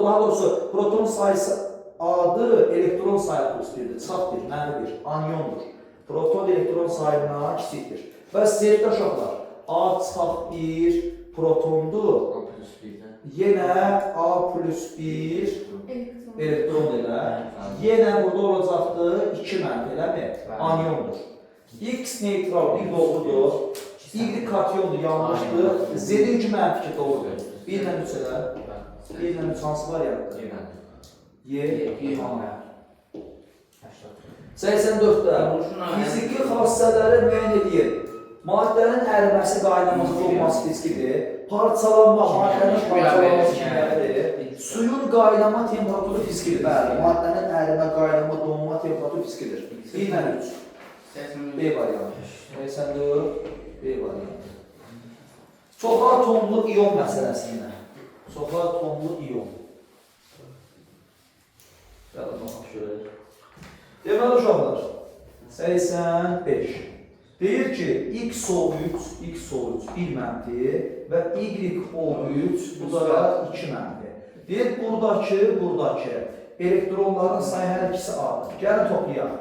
daha doğrusu proton sayısı A-dır, elektron sayı plus 1-dir, çıxaq 1, mənfi 1, anyondur. Proton, elektron sayından kiçikdir. Və seyirdə uşaqlar, A çıxaq 1 protondur, yenə A plus 1 elektron elə, yenə burada olacaqdır 2 mənfi, eləmi? Anyondur. X neytral 1 doğrudur, Y katyondur, yanlışdır, Z-in 2 mənfi doğrudur. 1 ilə 3 elə, 1 ilə 3 hansı var yanıdır? Y, 84-də fiziki xassələri müəyyən edir. Maddənin əriməsi qaynaması olması riskidir. Parçalanma, maddənin parçalanması kimyəvidir. Suyun qaynama temperaturu riskidir. Bəli, maddənin ərimə, qaynama, donma temperaturu riskidir. 1 ilə 3. B variantı. 84, B variantı. Çox atomlu iyon məsələsi yenə. Çox atomlu iyon. Gəlin baxaq şöyle. Deməli uşaqlar, 85. Deyir ki, XO3 1 mənfi və YO3 bu da 2 mənfi. Deyir, buradakı elektronların sayı hər ikisi A-dır. Gəlin toplayaq.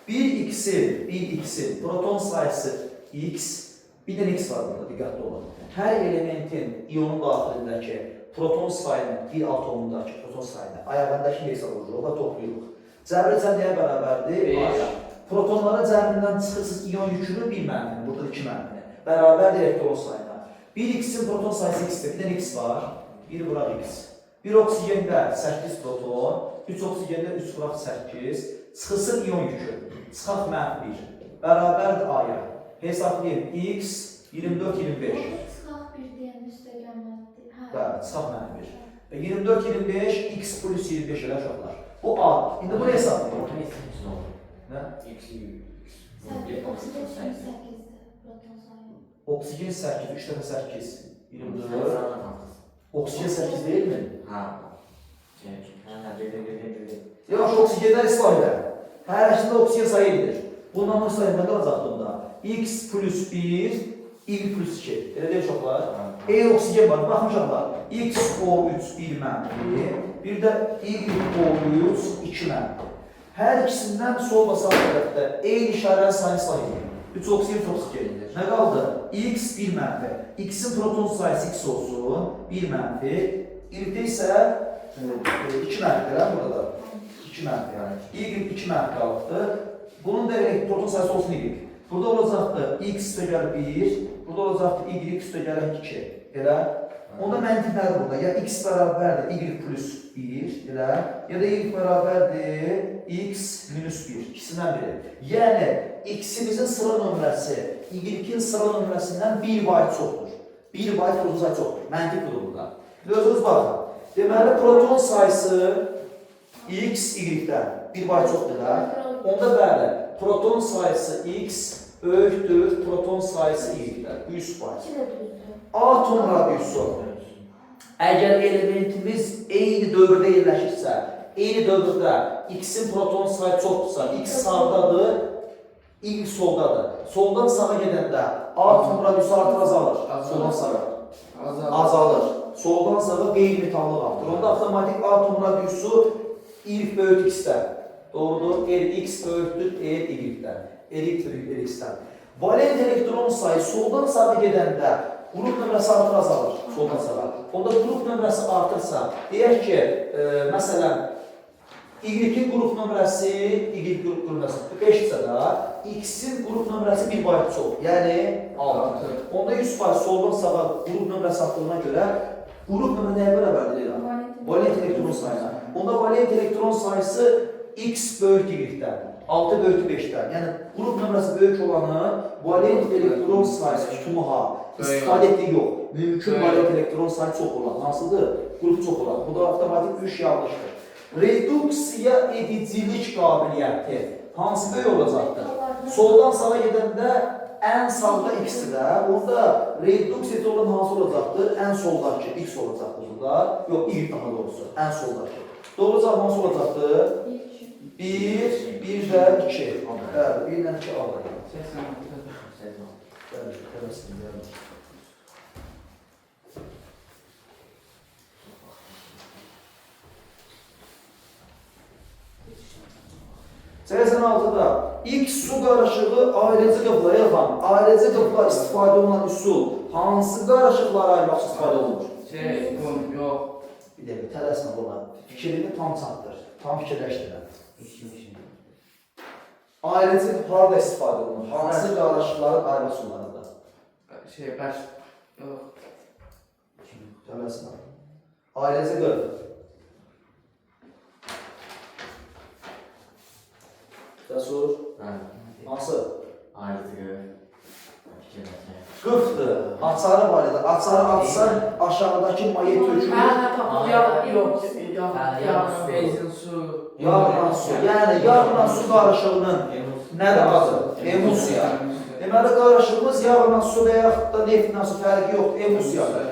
1x'in proton sayısı X, bir də X var burada, diqqətli olun. Hər elementin iyonun daxilindəki proton sayını, bir atomundakı proton sayını ayağındakı hesab oluruq və toplayırıq. Cəbri cəmliyə bərabərdir. Protonların cəbrindən çıxırsınız iyon yükünü 1 mənfini, burada 2 mənfini. Bərabərdir elektron sayına. 1x'in proton sayısı X'dir, bir də X var. 1 vuraq X. 1 oksigende 8 proton, 3 oksigende 3 vuraq 8. Çıxırsın iyon yükü. Çıxaq mənfi 1. Bərabərdir A-ya. Hesablayın. X 24, 25. Çıxaq 1 deyən üstəgəlməkdir. Bəli, çıxaq mənfi 1. 24, 25, X plus 25 elə uşaqlar. Bu A. İndi bunu hesablayın. Nə? Oksigen 8, 3 dəfə 8, 24. Oksigen 8 değil mi? Yaxşı, oksigenlər islah edər. Hər əşində oksigen sayı edilir. Bundan bu sayında qalacaq bunda. X plus 1, Y plus 2. Elə deyil uşaqlar. Oksigen var. Baxın uşaqlar. XO3 1 mənfi, bir də YO3 2 mənfi. Hər ikisindən sol və sağ tərəfdə eyni işarəli sayını sayılır. 3 oksigen, 3 oksigen. Nə qaldı? X 1 mənfi. X'in proton sayısı X olsun, 1 mənfi. Y-də isə 2 mənfidir, burada da. 2 mənfi yəni. Y 2 mənfi qalıbdır. Bunun da proton sayısı olsun Y. Burada olacaqdır X üstəgəl 1, burada olacaqdır Y üstəgəl 2. Elə? Onda məntiq nədir burada? Ya X bərabərdir Y plus 1, elə? Ya da Y bərabərdir X minus 1. İkisindən biri. Yəni, X-imizin sıra nömrəsi Y-in sıra nömrəsindən 1 bayt çoxdur. 1 bayt proton sayı çoxdur. Məntiq budur burada. Özünüz baxın. Deməli, proton sayısı X, Y-dən 1 bayt çoxdur da. Onda bəli, proton sayısı X böyükdür proton sayısı Y-dən. 100 bayt. Atom radiusu. Əgər elementimiz eyni dövrdə yerləşirsə, eyni dövrdə X-in proton sayı çoxdursa, X sağdadır, Y soldadır. Soldan sağa gedəndə atom radiusu artır, azalır. Soldan sağa. Azalır. Soldan sağa qeyri-metallıq artır. Onda avtomatik atom radiusu Y böyük X-dən. Doğrudur. X böyükdür Y-dən. X-dən. Valent elektron sayı soldan sağa gedəndə qrup nömrəsi artır, azalır. Soldan sağa. Onda qrup nömrəsi artırsa, deyək ki, məsələn, Y-in qrup nömrəsi, Y qrup nömrəsi 5-sə də, X-in qrup nömrəsi 1 bayt çox, yəni 6. Onda 100% soldan sağa qrup nömrəsi artırına görə, qrup nömrə nəyə bərabərdir? Valent elektron sayına. Onda valent elektron sayısı X böyük Y-dən, 6 böyük 5-dən. Yəni, qrup nömrəsi böyük olanı valent elektron sayısı tutumu H. istifadə etdiyi yox. Mümkün variant elektron sayı çox olan. Hansıdır? Qrup çox olan. Bu da avtomatik üç yanlışdır. Reduksiya edicilik qabiliyyəti hansı böyük olacaqdır? Soldan sağa gedəndə ən sağda x-dir də. Onda reduksiya olan hansı olacaqdır? Ən soldakı x olacaqdır burada. Yox, y daha doğrusu. Ən soldakı. Doğru cavab hansı olacaqdır? 1 və 2. Bəli, 1 ilə 2 alır. Bəli, tələsin, bəli. Səhəsən 6-da X su qarışığı ayrıcı qıfla yaxan, ayrıcı qıfla istifadə olunan üsul hansı qarışıqlara ayırmaq istifadə olunur? Yox. Bir dəqiqə, tələsmə buna. Fikrini tam çatdır, tam fikirləşdirən. Ayrıcı qıflarla istifadə olunur. Hansı qarışıqların ayırma üsullarında? Baş. Yox. Tələsmə. Ayrıcı qıf. Cəsur. Hansı? Qıfdır. Açarı var idi. Açarı atsan aşağıdakı maye tökülür. Benzin, su. Yağla su. Yəni yağla su qarışığının nədir adı? Emulsiya. Deməli qarışığımız yağla su və yaxud da neftlə su fərqi yoxdur. Emulsiyadır.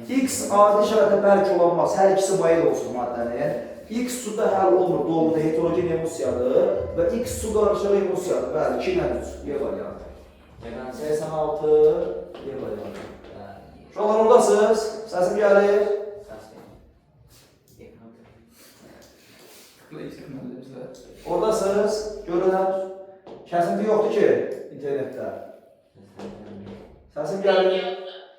X adi şəraitdə bərk olanmaz. Hər ikisi maye olsun maddənin. X suda həll olmur, doğruda heterogen emulsiyadır və X su qarışığı emulsiyadır. Bəli, 2 ilə 3. Y variantı. 86, Y variantı. Uşaqlar oradasınız? Səsim gəlir. Oradasınız? Görünər. Kəsinti yoxdur ki internetdə. Səsim gəlir.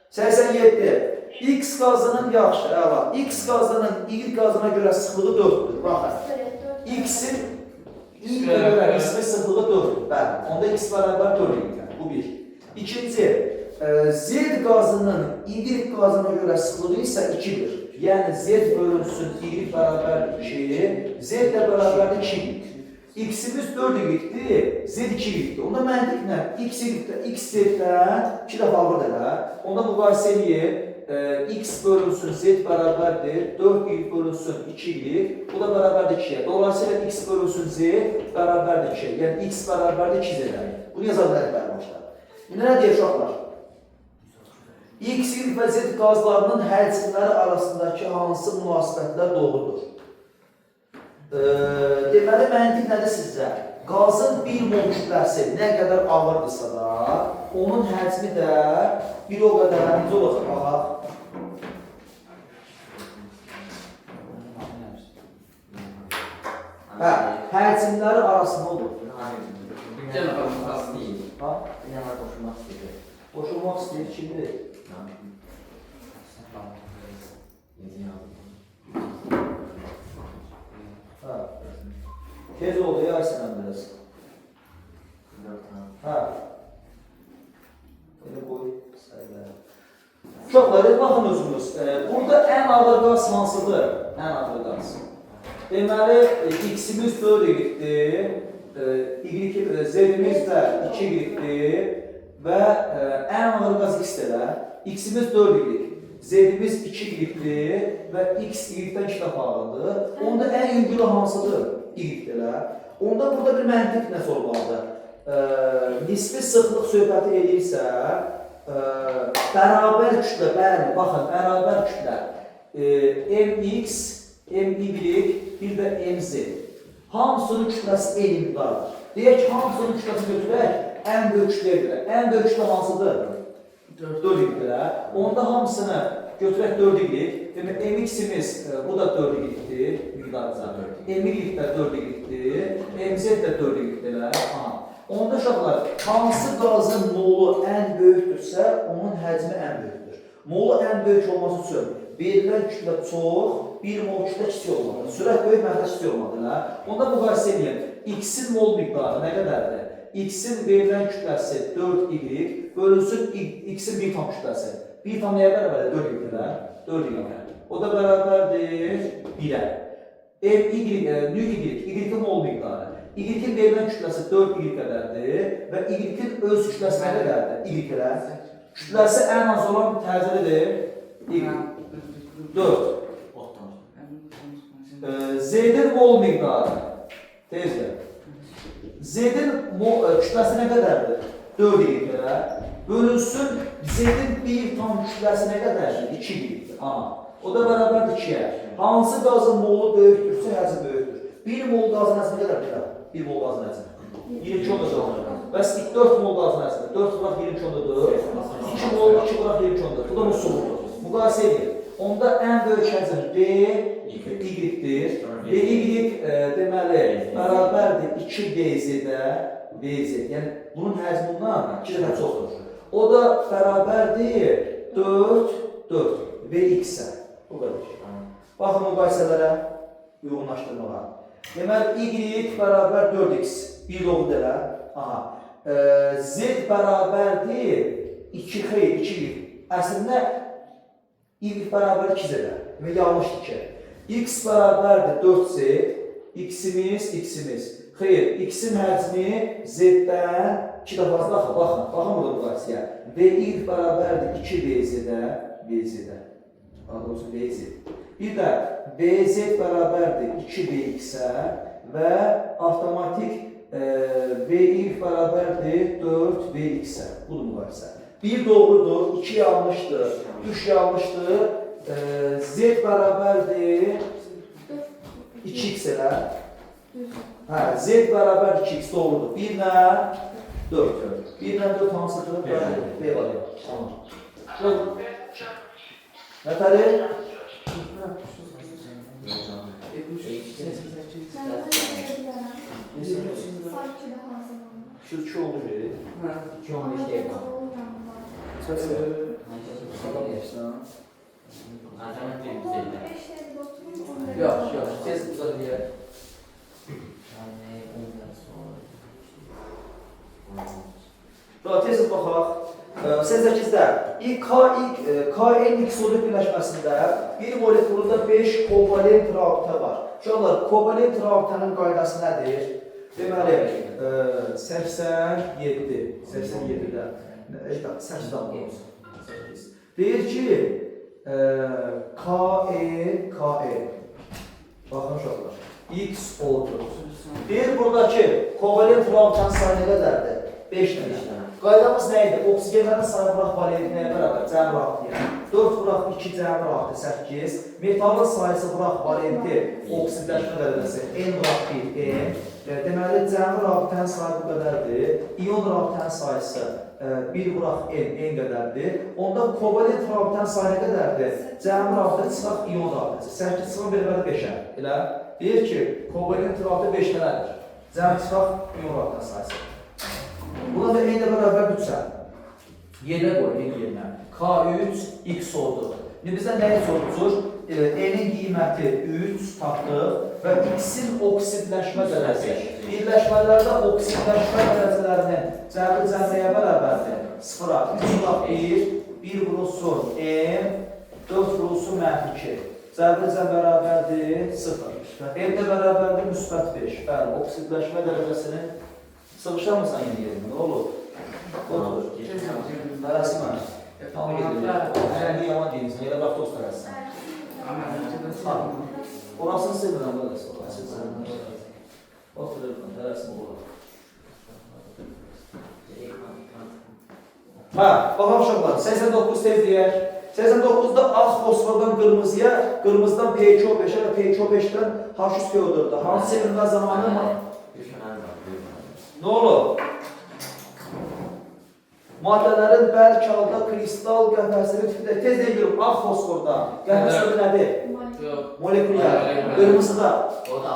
87. X qazının yaxşı, əla. X qazının Y qazına görə sıxlığı 4-dür. Baxın. X-in Y-ə görə nisbi sıxlığı 4-dür. Bəli. Onda X bərabər 4 edir. Bu bir. İkinci, Z qazının Y qazına görə sıxlığı isə 2-dir. Yəni Z bölünsün Y bərabər 2, Z də bərabər 2-dir. X-imiz 4 ilikdir, Z 2 ilikdir. Onda məntiqlə X ilikdə, X Z-dən 2 dəfə alır elə. Onda müqayisə eləyir. X bölünsün Z bərabərdir, 4 ilik bölünsün 2 ilik. Bu da bərabərdir 2-yə. Dolayısıyla X bölünsün Z bərabərdir 2-yə. Yəni X bərabərdir 2 Z-yə. Bunu yaza bilərik başlar. İndi nə deyir uşaqlar? X, Y və Z qazlarının həcmləri arasındakı hansı münasibətlər doğrudur? Deməli, məntiq nədir sizcə? Qazın bir mol kütləsi nə qədər ağırdırsa da, onun həcmi də bir o qədər necə olacaq? Hə, həcmləri arasında olur. Qoşulmaq istəyir kimdir? Tez oldu ya Aysenəm biraz. Hə. Böyle qoy sayıları. Uşaqlar, baxın özünüz. Burada ən ağır qaz hansıdır? Ən ağır qaz. Deməli, X-imiz 4 ilikdir, Z-imiz də 2 ilikdir və ən ağır qaz X-dir. X-imiz 4 ilik. Z-imiz 2 ilikdir və X ilikdən 2 dəfə ağırdır. Onda ən yüngülü hansıdır? İlikdirlər. Onda burada bir məntiq nə sormalıdır? Nisbi sıxlıq söhbəti edirsə, bərabər kütlə, bəli, baxın, bərabər kütlə, MX, MY, bir də MZ. Hamısının kütləsi eyni miqdardır. Deyək ki, hamısının kütləsini götürək, ən böyük kütləyə görə. Ən böyük kütlə hansıdır? 4 ilikdirlər. Onda hamısını götürək 4 ilik. Demək, MX-imiz, bu da 4 ilikdir, miqdarca. MY də 4 ilikdir, MZ də 4 ilikdirlər. Onda uşaqlar, hansı qazın molu ən böyükdürsə, onun həcmi ən böyükdür. Molu ən böyük olması üçün verilən kütlə çox, bir mol kütlə kiçik olmalıdır. Sürət böyük, məhdəd kiçik olmalıdır. Onda müqayisə edin. X-in mol miqdarı nə qədərdir? X-in verilən kütləsi 4 ilik, bölünsün X-in bir tam kütləsi. Bir tam nəyə bərabərdir? 4 ilikdirlər. 4 ilikdir. O da bərabərdir 1-ə. Y-in mol miqdarı. Y-in verilən kütləsi 4 ilik qədərdir və Y-in öz kütləsi nə qədərdir? İliklər Kütləsi ən az olan təcilidir. Y. 4. Z-in mol miqdarı. Tezdir. Z-in kütləsi nə qədərdir? 4 y. Bölünsün Z-in 1 tam kütləsi nə qədərdir? 2 y. O da bərabərdir 2-yə. Hansı qazın molu böyükdürsə, həcmi böyükdür. 1 mol qazın həcmi qədərdir? 1 mol qazın həcmi. 22 onda. Bəs 4 mol qazın həcmi. 4 vuraq 22 ondadır. 2 mol 2 vuraq 22 ondadır. Bu da musulludur. Müqayisə edir. Onda ən böyük həcm B, Y-dir. Y, deməli, bərabərdir 2 BZ-də, BZ. Yəni, bunun həcmindən 2 dəfə çoxdur. O da bərabərdir 4, 4 və X-ə. Bu qədər. Baxın müqayisələrə, uyğunlaşdırmağa. Deməli, Y bərabər 4X. 1 doğru elə. Z bərabərdir 2 xeyr, 2Y. Əslində, Y bərabər 2Z-də. Demək, yanlışdır ki. X bərabərdir 4Z. X-imiz. Xeyr, X-in həcmi Z-dən 2 dəfəsi baxın. Baxın burada müqayisəyə. Və Y bərabərdir 2BZ-də. BZ-də. Doğrusu BZ. Bir də BZ bərabərdir 2BX-ə və avtomatik BY bərabərdir 4BX-ə. Budur müqayisə. 1 doğrudur, 2 yanlışdır, 3 yanlışdır. Z bərabərdir 2X elə. Z bərabər 2X doğrudur. 1 ilə 4. 1 ilə 4 hansıdır? B var ya. Tamam. Nətəli? Şu 2 olur. 2 15 deyil. Yox, tez uzaq deyək. Tez baxaq. 88-də KN iksodun birləşməsində bir molekulunda 5 kovalent rabitə var. Uşaqlar, kovalent rabitənin qaydası nədir? Deməli, 87-də 8 olsun. Deyir ki, KE baxın uşaqlar, X oldu. Deyir buradakı kovalent rabitənin sayı nə qədərdir? 5 dənə. Qaydamız nə idi? Oksigenlərin sayı vuraq valenti nəyə bərabər? Cəmr rabitəyə. 4 vuraq 2 cəmr rabitə 8. Metalın sayısı vuraq valenti oksidləşmə dərəcəsi N vuraq 1 N. Deməli, cəmr rabitənin sayı bu qədərdir. İyon rabitənin sayısı 1 vuraq N qədərdir. Onda kovalent rabitənin sayı nə qədərdir? Cəmr rabitə çıxaq iyon rabitəsi. 8 çıxaq 1/5-ə. Elə deyir ki, kovalent rabitə 5 dənədir. Cəmr çıxaq iyon rabitənin sayısı. Buna da N-də bərabər 3-ə. Yerə qoy, N yerinə. K3, X oldu. İndi bizdə nəyi sorulur? N-in qiyməti 3 tapdıq və X-in oksidləşmə dərəcəsi. Birləşmələrdə oksidləşmə dərəcələrinin cəmriyə bərabərdir. 0-a 3 vuraq 1, 1 vurulsun M, 4 vurulsun -2. Cəmricə bərabərdir 0. N-də bərabərdir müsbət 5. Bəli, oksidləşmə dərəcəsinin sıvışamırsan yeni yerində, nə olur? Otur. Tərəsimə. Tamam gedir. Əni yaman deyilsin, yerə bax toz tərəsin. Orasını sevmirəm, qardaş. Oturursan, tərəsim olur. Baxaq uşaqlar, 89 tez deyək. 89-da ağ fosfordan qırmızıya, qırmızıdan P2O5-ə və P2O5-dən H3PO4-də. Hansı sevinmə zamanı? Nə olur? Maddələrin bərk halda kristal qəfəsini tez deyildir, ağ fosforda. Qəfəs ödü nədir? Molekulyar. Qırmızıda. Ağ,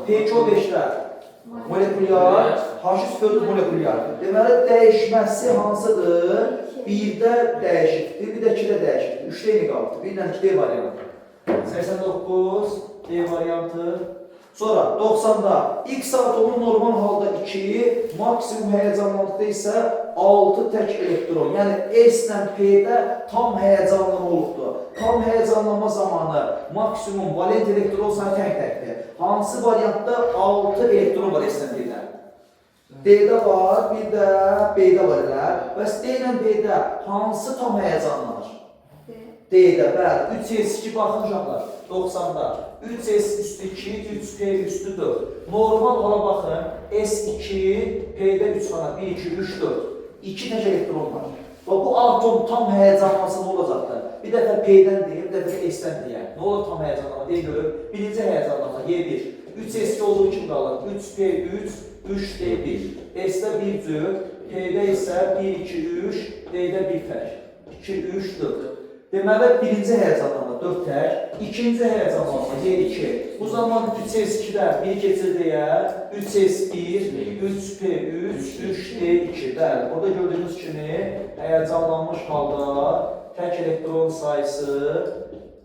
P2O5-də. Molekulyar. H3PO4 molekulyar. Deməli, dəyişməsi hansıdır? 1-də dəyişikdir, bir də 2-də dəyişikdir. 3-də eyni qalıbdır. 1-dən 2-də variantı. 89, D variantı. Sonra 90-da X atomu normal halda 2, maksimum həyəcanlandıqda isə 6 tək elektron. Yəni S ilə P-də tam həyəcanlanma olubdur. Tam həyəcanlanma zamanı maksimum valent elektron sayı tək-təkdir. Hansı variantda 6 elektron var S ilə P-də? D-də var, bir də B-də var elə. Bəs D ilə B-də hansı tam həyəcanlar? D-də, bəli. 3S2 baxın uşaqlar, 90-da. 3S üstü 2, 3P üstü 4. Normal hala baxın, S2, P-də 3 xana, 1, 2, 3, 4. 2 tək elektron var. Bu atom tam həyəcanlansa nə olacaqdır? Bir dəfə P-dən deyir, bir dəfə S-dən deyir. Nə olur tam həyəcanlanma? Deyə görür. Birinci həyəcanlanma, Y1. 3S2 olduğu kimi qalır. 3P3, 3D1. S-də 1 cür, P-də isə 1, 2, 3, D-də 1 tək. 2, 3, 4. Deməli, birinci həyəcanlanma 4 tək, ikinci həyəcanlanma Y2. Bu zaman 3S2-də 1 keçir deyə, 3S1, 3P3, 3D2. Bəli, burada gördüyünüz kimi həyəcanlanmış halda tək elektron sayısı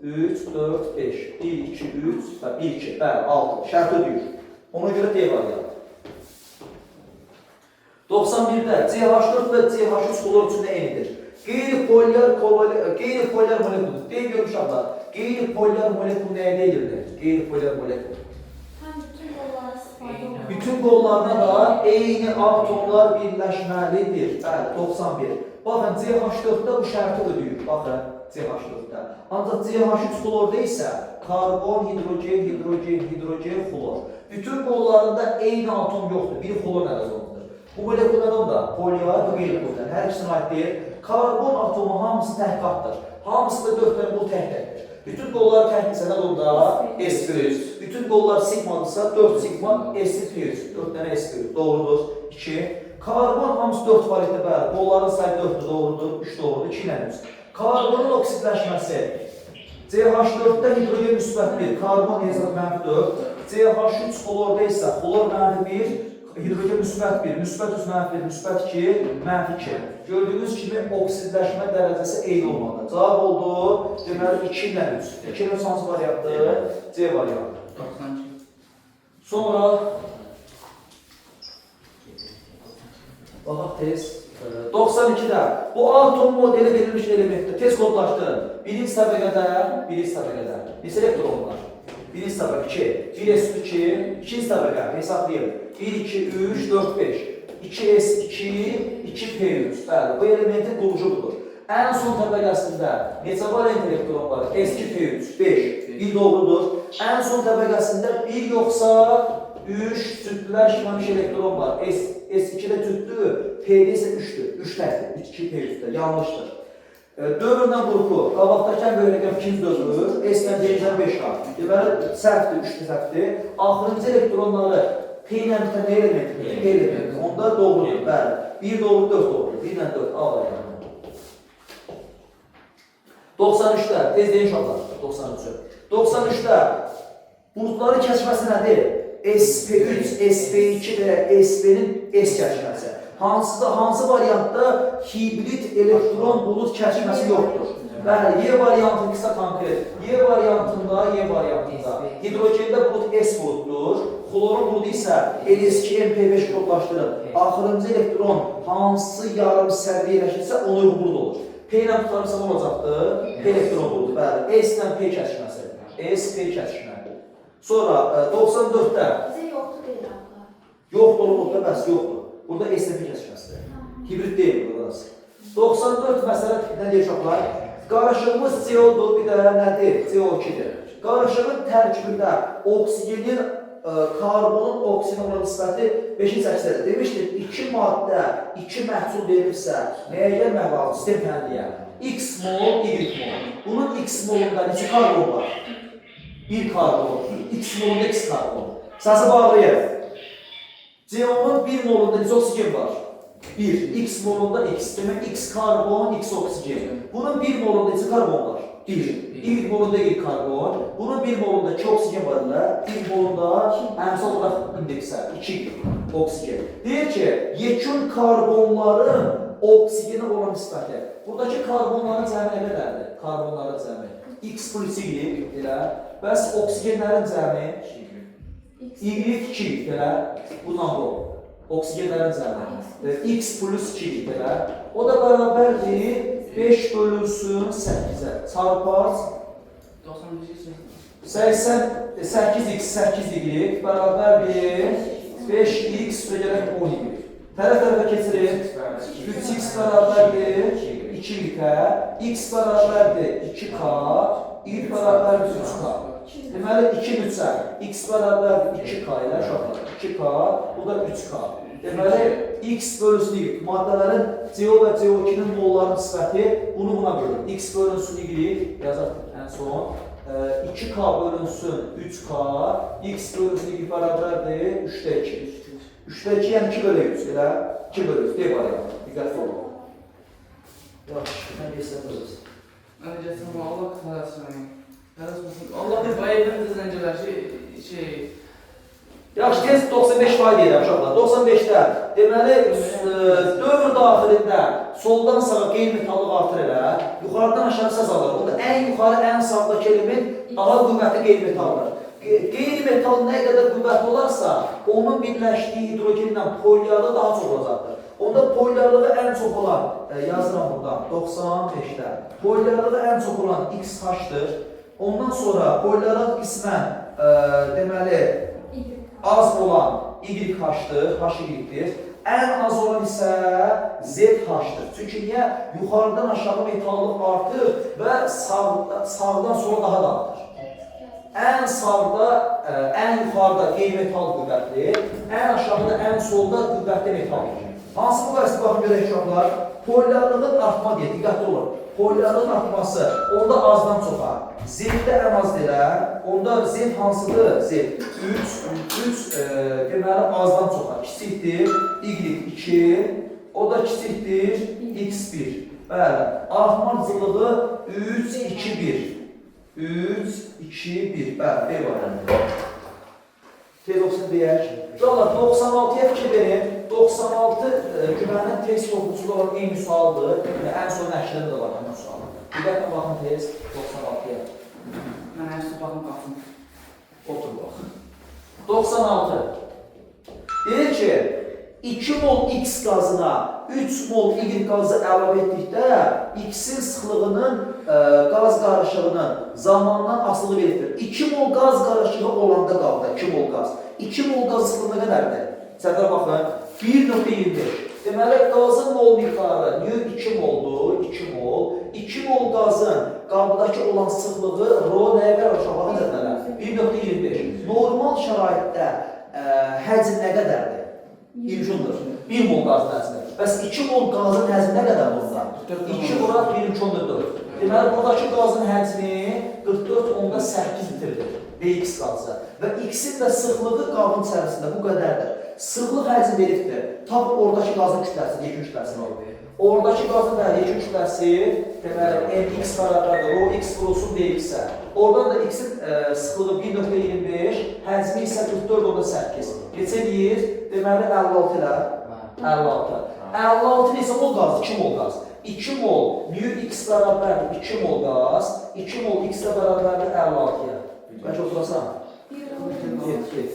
3, 4, 5. 1, 2, 3 və 1, 2. Bəli, 6. Şərti ödəyir. Ona görə D variantı. 91-də CH4 və CH3 klor üçün eynidir. Qeyri-polyar molekul. Deyil görmüşlər. Qeyri-polyar molekul nəyə deyildir? Qeyri-polyar molekul. Bütün qollarına da eyni atomlar birləşməlidir. Bəli, 91. Baxın, CH4-də bu şərti ödəyir. Baxın, CH4-də. Ancaq CH3 klorda isə karbon, hidrogen, hidrogen, hidrogen, flor. Bütün qollarında eyni atom yoxdur. Biri flor əlazondur. Bu molekullardan da polyar, bu qeyri-polyar. Hər ikisini aid deyil. Karbon atomu hamısı təhqatdır. Hamısı da 4 tane qol təhqatdır. Bütün qollar təhqatsa nə onda? S-3. Bütün qollar sigmadırsa 4 sigma, S-3. 4 tane S-3. Doğrudur. 2. Karbon hamısı 4 validdə bəli. Qolların sayı 4-dür, doğrudur. 3 doğrudur. 2 ilə 3. Karbonun oksidləşməsi. CH4-də hidrogen müsbət 1, karbon -4. CH3 klorda isə klor -1, hidrogen müsbət 1, müsbət 3, -1, müsbət 2, -2. Gördüyünüz kimi oksidləşmə dərəcəsi eyni olmalıdır. Cavab oldu, deməli 2 ilə 3. 2 ilə 3 hansı variantdır? C variantı. 92. Sonra baxaq tez. 92-də bu atom modeli verilmiş elementdir. Tez kodlaşdırın. Birinci təbəqədə, neçə elektron var? Birinci təbəqə 2, 1s2, ikinci təbəqə hesablayın. 1, 2, 3, 4, 5. 2s2, 2p3. Bəli, bu elementin quruluşu budur. Ən son təbəqəsində neçə valent elektron var? s2p3, 5. 1 doğrudur. Ən son təbəqəsində 1 yoxsa 3 cütləşməmiş elektron var. S2-də cütlü, P-də isə 3-dür. 3 təkdir, 2p3-də. Yanlışdır. Dövrlə qrupu, qabaqdakən böyrəkəm ikinci dövr, S-dən D-dən 5 var. Deməli, səhvdir, 3 səhvdir. Axırıncı elektronları P-lə bitən nə elementdir? P elementi. Onda doğrudur, bəli. 1 doğru, 4 doğru. 1 ilə 4, A variantı. 93-də, tez deyin inşallah, 93-ü. 93-də bulutları kəşfəsi nədir? SP3, SP2 və SP-nin S kəşfəsi. Hansı variantda hibrid elektron bulut kəşfəsi yoxdur? Bəli, Y variantı qısa konkret. Y variantında hidrogende bulut S bulutdur. Xlorun bulutu isə LS2MP5 kodlaşdırır. Axırıncı elektron hansı yarım səviyyələşirsə onu uyğun bulut olur. P ilə tutarırsa nə olacaqdır? P elektron bulutu. Bəli, S ilə P kəşfəsi. S, P kəşfəsi. Sonra 94-də yoxdur, olmadı, bəs yoxdur. Burada S-lə P kəşfəsidir. Hibrid deyil burada. 94 məsələ nə deyir uşaqlar? Qarışığımız CO-dur, bir də nədir? CO2-dir. Qarışığın tərkibində oksigenin, karbonun oksigen olan nisbəti 5-in 8-dədir. Demişdir, 2 maddə, 2 məhsul verirsə, nəyə gəlmək lazım? Sistem fənliyə. X mol, Y mol. Bunun X molunda neçə karbon var? 1 karbon. X molunda X karbon. Səsi bağlayır. CO-nun 1 molunda neçə oksigen var? 1. X molunda X. Demək X karbon, X oksigen. Bunun 1 molunda neçə karbon var? 1. 1 molunda 1 karbon. Bunun 1 molunda 2 oksigen var ilə. 1 molunda əmsal olaraq indeksə 2 oksigen. Deyir ki, yekun karbonların oksigene olan nisbəti. Buradakı karbonların cəmi nə qədərdir? Karbonların cəmi. X plus Y elə. Bəs oksigenlərin cəmi Y2 elə. Bundan bu. Oksigenlərin cəmi. X plus 2 elə. O da bərabərdir 5 bölünsün 8-ə. Çarpaz 8x 8y bərabərdir 5x və gələk 10y. Tərəf-tərəfə keçirik. 3x bərabərdir 2y-ə, x bərabərdir 2k, y bərabərdir 3k. Deməli 2 lütsən, x bərabərdir 2k ilə uşaqlar, 2k, bu da 3k. Deməli x bölünsün y, maddələrin CO və CO2-nin molların nisbəti bunu buna bölür. X bölünsün y, yazaq ən son, 2k bölünsün 3k, x bölünsün y bərabərdir 3-də 2. 3-də 2 yəni 2 bölü 3, elə 2 bölü 3, deyil variant, diqqətli olun. Yaxşı, mən geçsəm bölürsün. Mən geçsəm, Allah qıtarasın. Allah bir bayırdan düzəncələr Yaxşı, tez 95 faiz deyirəm uşaqlar. 95-də deməli dövr daxilində soldan sağa qeyri-metallıq artır elə, yuxarıdan aşağı səs alır. Onda ən yuxarı, ən sağdakı element daha qüvvətli qeyri-metaldır. Qeyri-metal nə qədər qüvvətli olarsa, onun birləşdiyi hidrogenlə poliyarlığı daha çox olacaqdır. Onda poliyarlığı ən çox olan, yazıram buradan, 95-də, poliyarlığı ən çox olan XH-dır. Ondan sonra poliyarlıq qismən deməli az olan YH-dır, HY-dir. Ən az olan isə ZH-dır. Çünki niyə? Yuxarıdan aşağı metallıq artır və sağdan sola daha da artır. Ən sağda, ən yuxarıda qeyri-metal qüvvətli, ən aşağıda, ən solda qüvvətli metaldır. Hansı bu qayısı baxın görək uşaqlar? Poliyarlığın artma deyə, diqqətli olun. Poliyarlığın artması, onda azdan çoxa. Z-də ən az deyə, onda Z hansıdır? Z 3 deməli azdan çoxa. Kiçikdir, Y2, o da kiçikdir, X1. Bəli, artmacılığı 3, 2, 1. 3, 2, 1. Bəli, B variantı. Tez olsun deyək. Uşaqlar, 96-ya fikir verin. 96 güvənin test topluluğu olan eyni sualdır. Ən son nəşrində də var həmin sual. Diqqətlə baxın tez 96-ya. Mən hər su baxım qalsın. Otur bax. 96. Deyir ki, 2 mol X qazına 3 mol Y qazı əlavə etdikdə X-in sıxlığının qaz qarışığının zamandan asılı verir. 2 mol qaz qarışığı olanda qaldı, 2 mol qaz. 2 mol qaz sıxlığı nə qədərdir? Səhvə baxın, 1.25. Deməli, qazın mol miqdarı 2 moldur, 2 mol. 2 mol qazın qabdakı olan sıxlığı rho nəyə qədər aşağı baxın cədvələ? 1.25. Normal şəraitdə həcm nə qədərdir? İmkundur. 1 mol qazın həcmi. Bəs 2 mol qazın həcmi nə qədər burada? 2 vuraq 1,4. Deməli, buradakı qazın həcmi 44,8 litrdir. Dx qazı. Və X-in də sıxlığı qabın içərisində bu qədərdir. Sıxlıq həcm veribdir. Tap oradakı qazın kütləsini, yekun kütləsini olur. Oradakı qazın da yekun kütləsi, deməli, Mx bərabərdir, rho x vurulsun dx-ə. Oradan da X-in sıxlığı 1.25, həcmi isə 44,8. Neçə deyir? Deməli, 56 ilə. 56. 56 neçə mol qaz? 2 mol qaz. 2 mol μx bərabərdir 2 mol qaz, 2 mol x də bərabərdir 56-ya. Bəlkə oturasan? Get.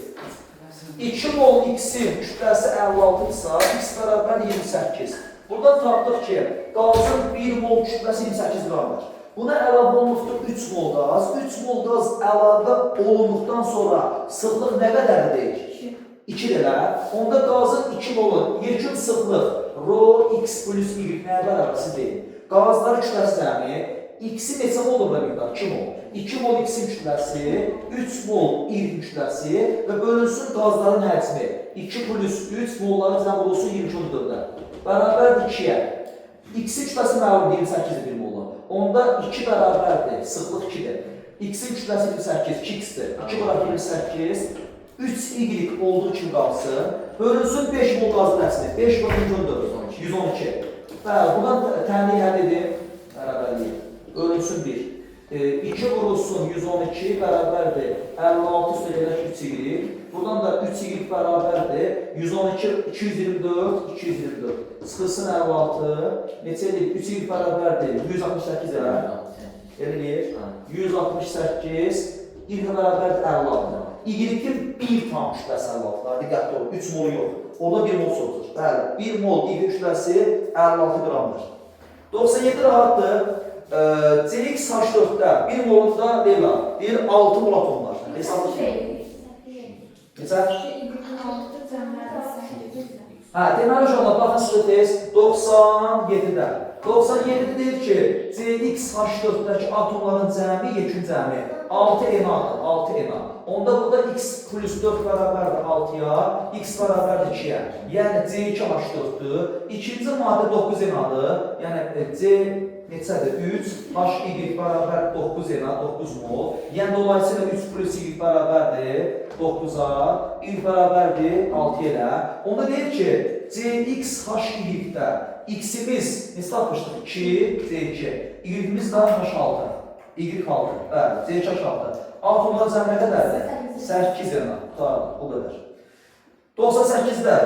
2 mol x-in kütləsi 56 isə, x bərabər 28. Buradan tapdıq ki, qazın 1 mol kütləsi 28 qramdır. Buna əlavə olunduqda 3 mol qaz. 3 mol qaz əlavə olunduqdan sonra sıxlıq nə qədərdir? 2 ilə. Onda qazın 2 molun yekun sıxlıq rho x plus y nəyə bərabərsi deyil. Qazların kütləsi dəmi, x-in neçə mol olur miqdar? 2 mol. 2 mol x-in kütləsi, 3 mol y-in kütləsi və bölünsün qazların həcmi. 2 plus 3 molları bizdən vurulsun 24-də. Bərabərdir 2-yə. X-in kütləsi məlum 28-dir 1 molu. Onda 2 bərabərdir, sıxlıq 2-dir. X-in kütləsi 28, 2x-dir. 2 bərabər 28, 3y olduğu kimi qalsın. Bölünsün 5 mol qazın həcmi. 5 mol 112. Bəli, buradan təmin həll edin. Bərabərliyi. Bölünsün 1. 2 vurulsun 112 bərabərdir 56 üstəgələk 3y. Buradan da 3y bərabərdir 112, 224, 224. Sıxılsın 56. Neçə edir? 3y bərabərdir 168 elə. Eləyir. 168, y bərabərdir 56. Y-in 1 tam kütləsi 56. Diqqətli olun, 3 mol yox. Orada 1 mol sorulur. Bəli, 1 mol Y kütləsi 56 qramdır. 97 rahatdır. CXH4-də 1 molunda deyir 6 mol atomlar. Hesablı ki. Neçə? deməli uşaqlar, baxın sizə test 97-də. 97-də deyir ki, CXH4-dəki atomların cəmi, yekun cəmi 6Na-dır, 6Na. Onda burada x plus 4 bərabərdir 6-ya, x bərabərdir 2-yə. Yəni C2H4-dür. İkinci maddə 9Na-dır. Yəni C neçədir? 3, HY bərabər 9Na, 9 mol. Yəni dolayısıyla 3 plus Y bərabərdir 9-a, Y bərabərdir 6 ilə. Onda deyir ki, CXHY-də x-imiz neçə tapmışdıq? 2, C2. Y-imiz də H6. Y6, bəli, C2H6. Atomların cəmi nə qədərdir? 8 yana. Tutardı, bu qədər. 98-də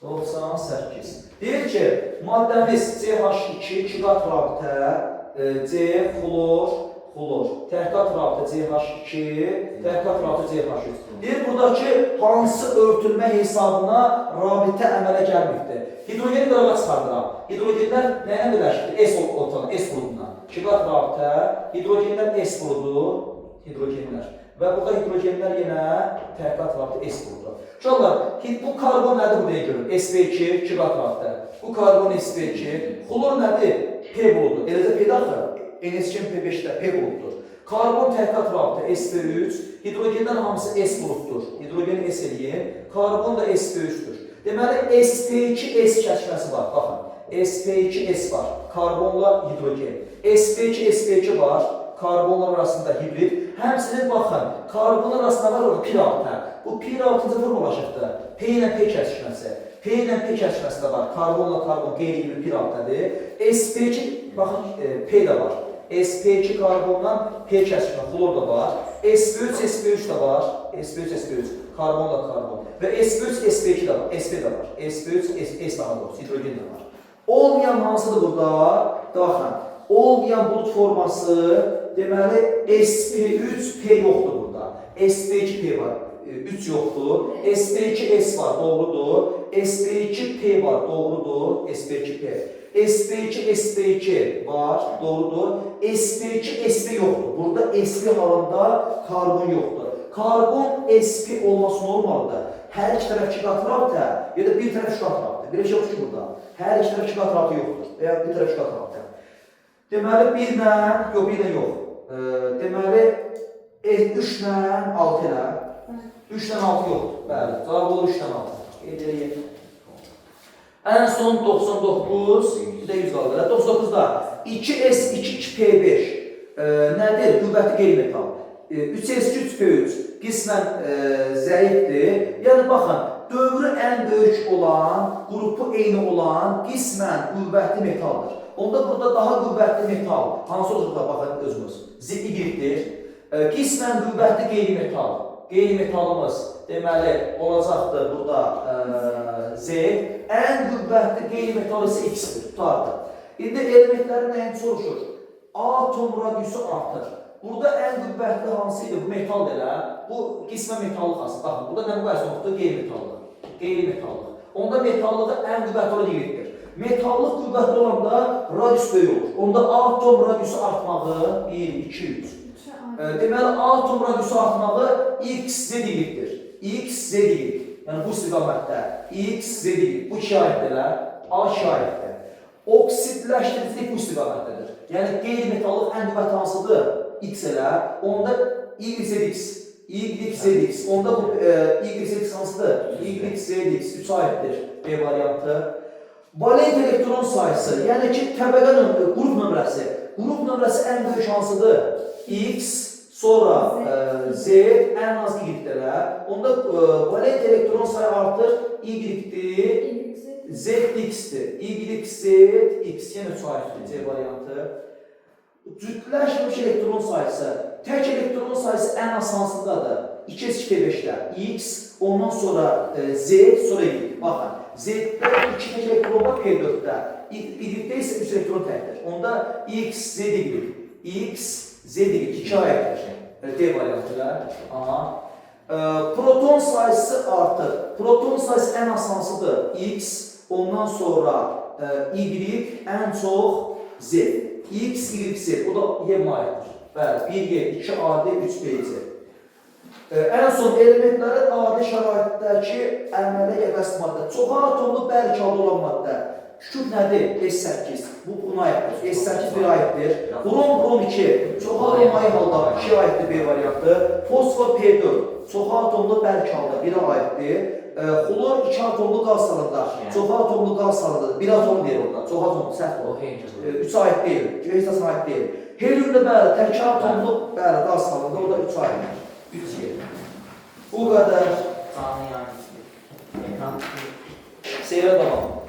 98. Deyir ki, maddəmiz CH2, 2 qat rabitə, C xlor, tək qat rabitə CH2, tək qat rabitə CH3. Deyir, buradakı hansı örtülmə hesabına rabitə əmələ gəlməkdir? Hidrogeni qırağa çıxardıram. Hidrogenlər nəylə birləşdir? S ortadan, S qrupuna. 2 qat rabitə, hidrogenlər S qrupu, hidrogenlər. Və burada hidrogenlər yenə tək qat rabitə S qrupudur. Uşaqlar, bu karbon nədir buraya görün? SP2, 2 qat rabitə. Bu karbon SP2, xlor nədir? P qrupudur. Eləcə P daxil, NH2 P5-də P qrupudur. Karbon tək qat rabitə SP3, hidrogenlər hamısı S qrupdur. Hidrogeni S eləyin, karbon da SP3-dür. Deməli, SP2S kəşfəsi var, baxın. SP2S var, karbonla hidrogen. SP2-SP2 var, karbonlar arasında hibrid. Həmçinin baxın, karbonlar arasında var orada pi rabitə. Bu pi rabitəncə formalaşıqdır. P ilə P kəşfəsi. P ilə P kəşfəsi də var, karbonla karbon qeyri-hibrid pi rabitədir. SP2, baxın, P də var. SP2 karbondan P kəşfə, xlor da var. SP3-SP3 də var. SP3-SP3, karbonla karbon. Və SP3-SP2 də var. SP də var. SP3-S daha doğrusu, hidrogen də var. Olmayan hansıdır burada? Baxın, olmayan bulut forması, deməli SP3P yoxdur burada. SP2P var, 3 yoxdur. SP2S var, doğrudur. SP2P var, doğrudur. SP2P. SP2-SP2 var, doğrudur. SP2-SP yoxdur. Burada SP halında karbon yoxdur. Karbon SP olması normaldır. Hər iki tərəf 2 qat rabitə, ya da bir tərəf 3 qat rabitə. Bir şey yoxdur ki burada. Hər iki tərəf 2 qat rabitə yoxdur. Və ya bir tərəf 3 qat rabitə. Deməli, 1 ilə, yox, 1 ilə yox. Deməli, 3 ilə 6 ilə. 3 ilə 6 yoxdur. Bəli, cavab olur 3 ilə 6. Ən son 99, bir də 100 qaldı. 99-da 2S2-2P5 nədir? Qüvvətli qeyri-metal. 3S2-3P3 qismən zəifdir. Yəni, baxın, dövrü ən böyük olan, qrupu eyni olan qismən qüvvətli metaldır. Onda burada daha qüvvətli metal, hansı olacaqda baxın özümüz, Z-dir. Qismən qüvvətli qeyri-metal. Qeyri-metalımız deməli olacaqdır burada Z. Ən qüvvətli qeyri-metal isə X-dir, tutardır. İndi elementlərin nəyini soruşur? Atom radiusu artır. Burada ən qüvvətli hansıydı? Bu metal elə. Bu qismən metallıq aslında. Baxın, burada nə müqayisə yoxdur? Qeyri-metallıq. Qeyri-metallıq. Onda metallığı ən qüvvətli olan Y-dir. Metallıq qüvvətli olanda radius böyük olur. Onda atom radiusu artmağı 1, 2, 3. Deməli, atom radiusu artmağı X, Z digitdir. X, Z digit. Yəni, bu istiqamətdə X, Z digit. Bu iki ayətdələr, A iki ayətdir. Oksidləşdiricilik bu istiqamətdədir. Yəni, qeyri-metallıq ən qüvvətli hansıdır? X elə. Onda YZX. YZX. Onda bu YZX hansıdır? YZX 3 ayətdir. B variantı. Valent elektron sayısı, yəni ki, təbəqə qrup nömrəsi. Qrup nömrəsi ən böyük hansıdır? X, sonra Z, ən az Y-dirlər. Onda valent elektron sayı artır, Y-dir, Z-X-dir. Y-Z, X, yenə 3 ayətdir, C variantı. Cütləşmiş elektron sayısı, tək elektron sayısı ən az hansındadır? 2S2P5-də. X, ondan sonra Z, sonra Y. Baxın, Z-də 2 tək elektron var P4-də. Y-də isə 3 elektron təkdir. Onda X, Z deyilir. X, Z deyilir. 2 ayətdir. D variantıyla. Proton sayısı artır. Proton sayısı ən az hansıdır? X, ondan sonra Y, ən çox Z. X, Y, Z. O da Y malikdir. Bəli, 1Y, 2AD, 3BC. Ən son elementlərin adi şəraitdəki əmələ gətirəsi maddə. Çox atomlu bərk halda olan maddə. Kükürt nədir? S8. Bu buna aiddir. S8 bir aiddir. Brom 2. Çox atomlu halda 2 aiddir B variantı. Fosfor P4. Çox atomlu bərk halda 1 aiddir. Xlor 2 atomlu qaz salında. Çox atomlu qaz salındadır. 1 atom deyir orada. Çox atomlu səhv olur. 3 aid deyil. Heç tasına aid deyil. Helium da bəli, tək atomlu bəli qaz salında. O da 3 aiddir. 3 yer. Bu qədər. Canlı yani. Ekran. Seyrə davam.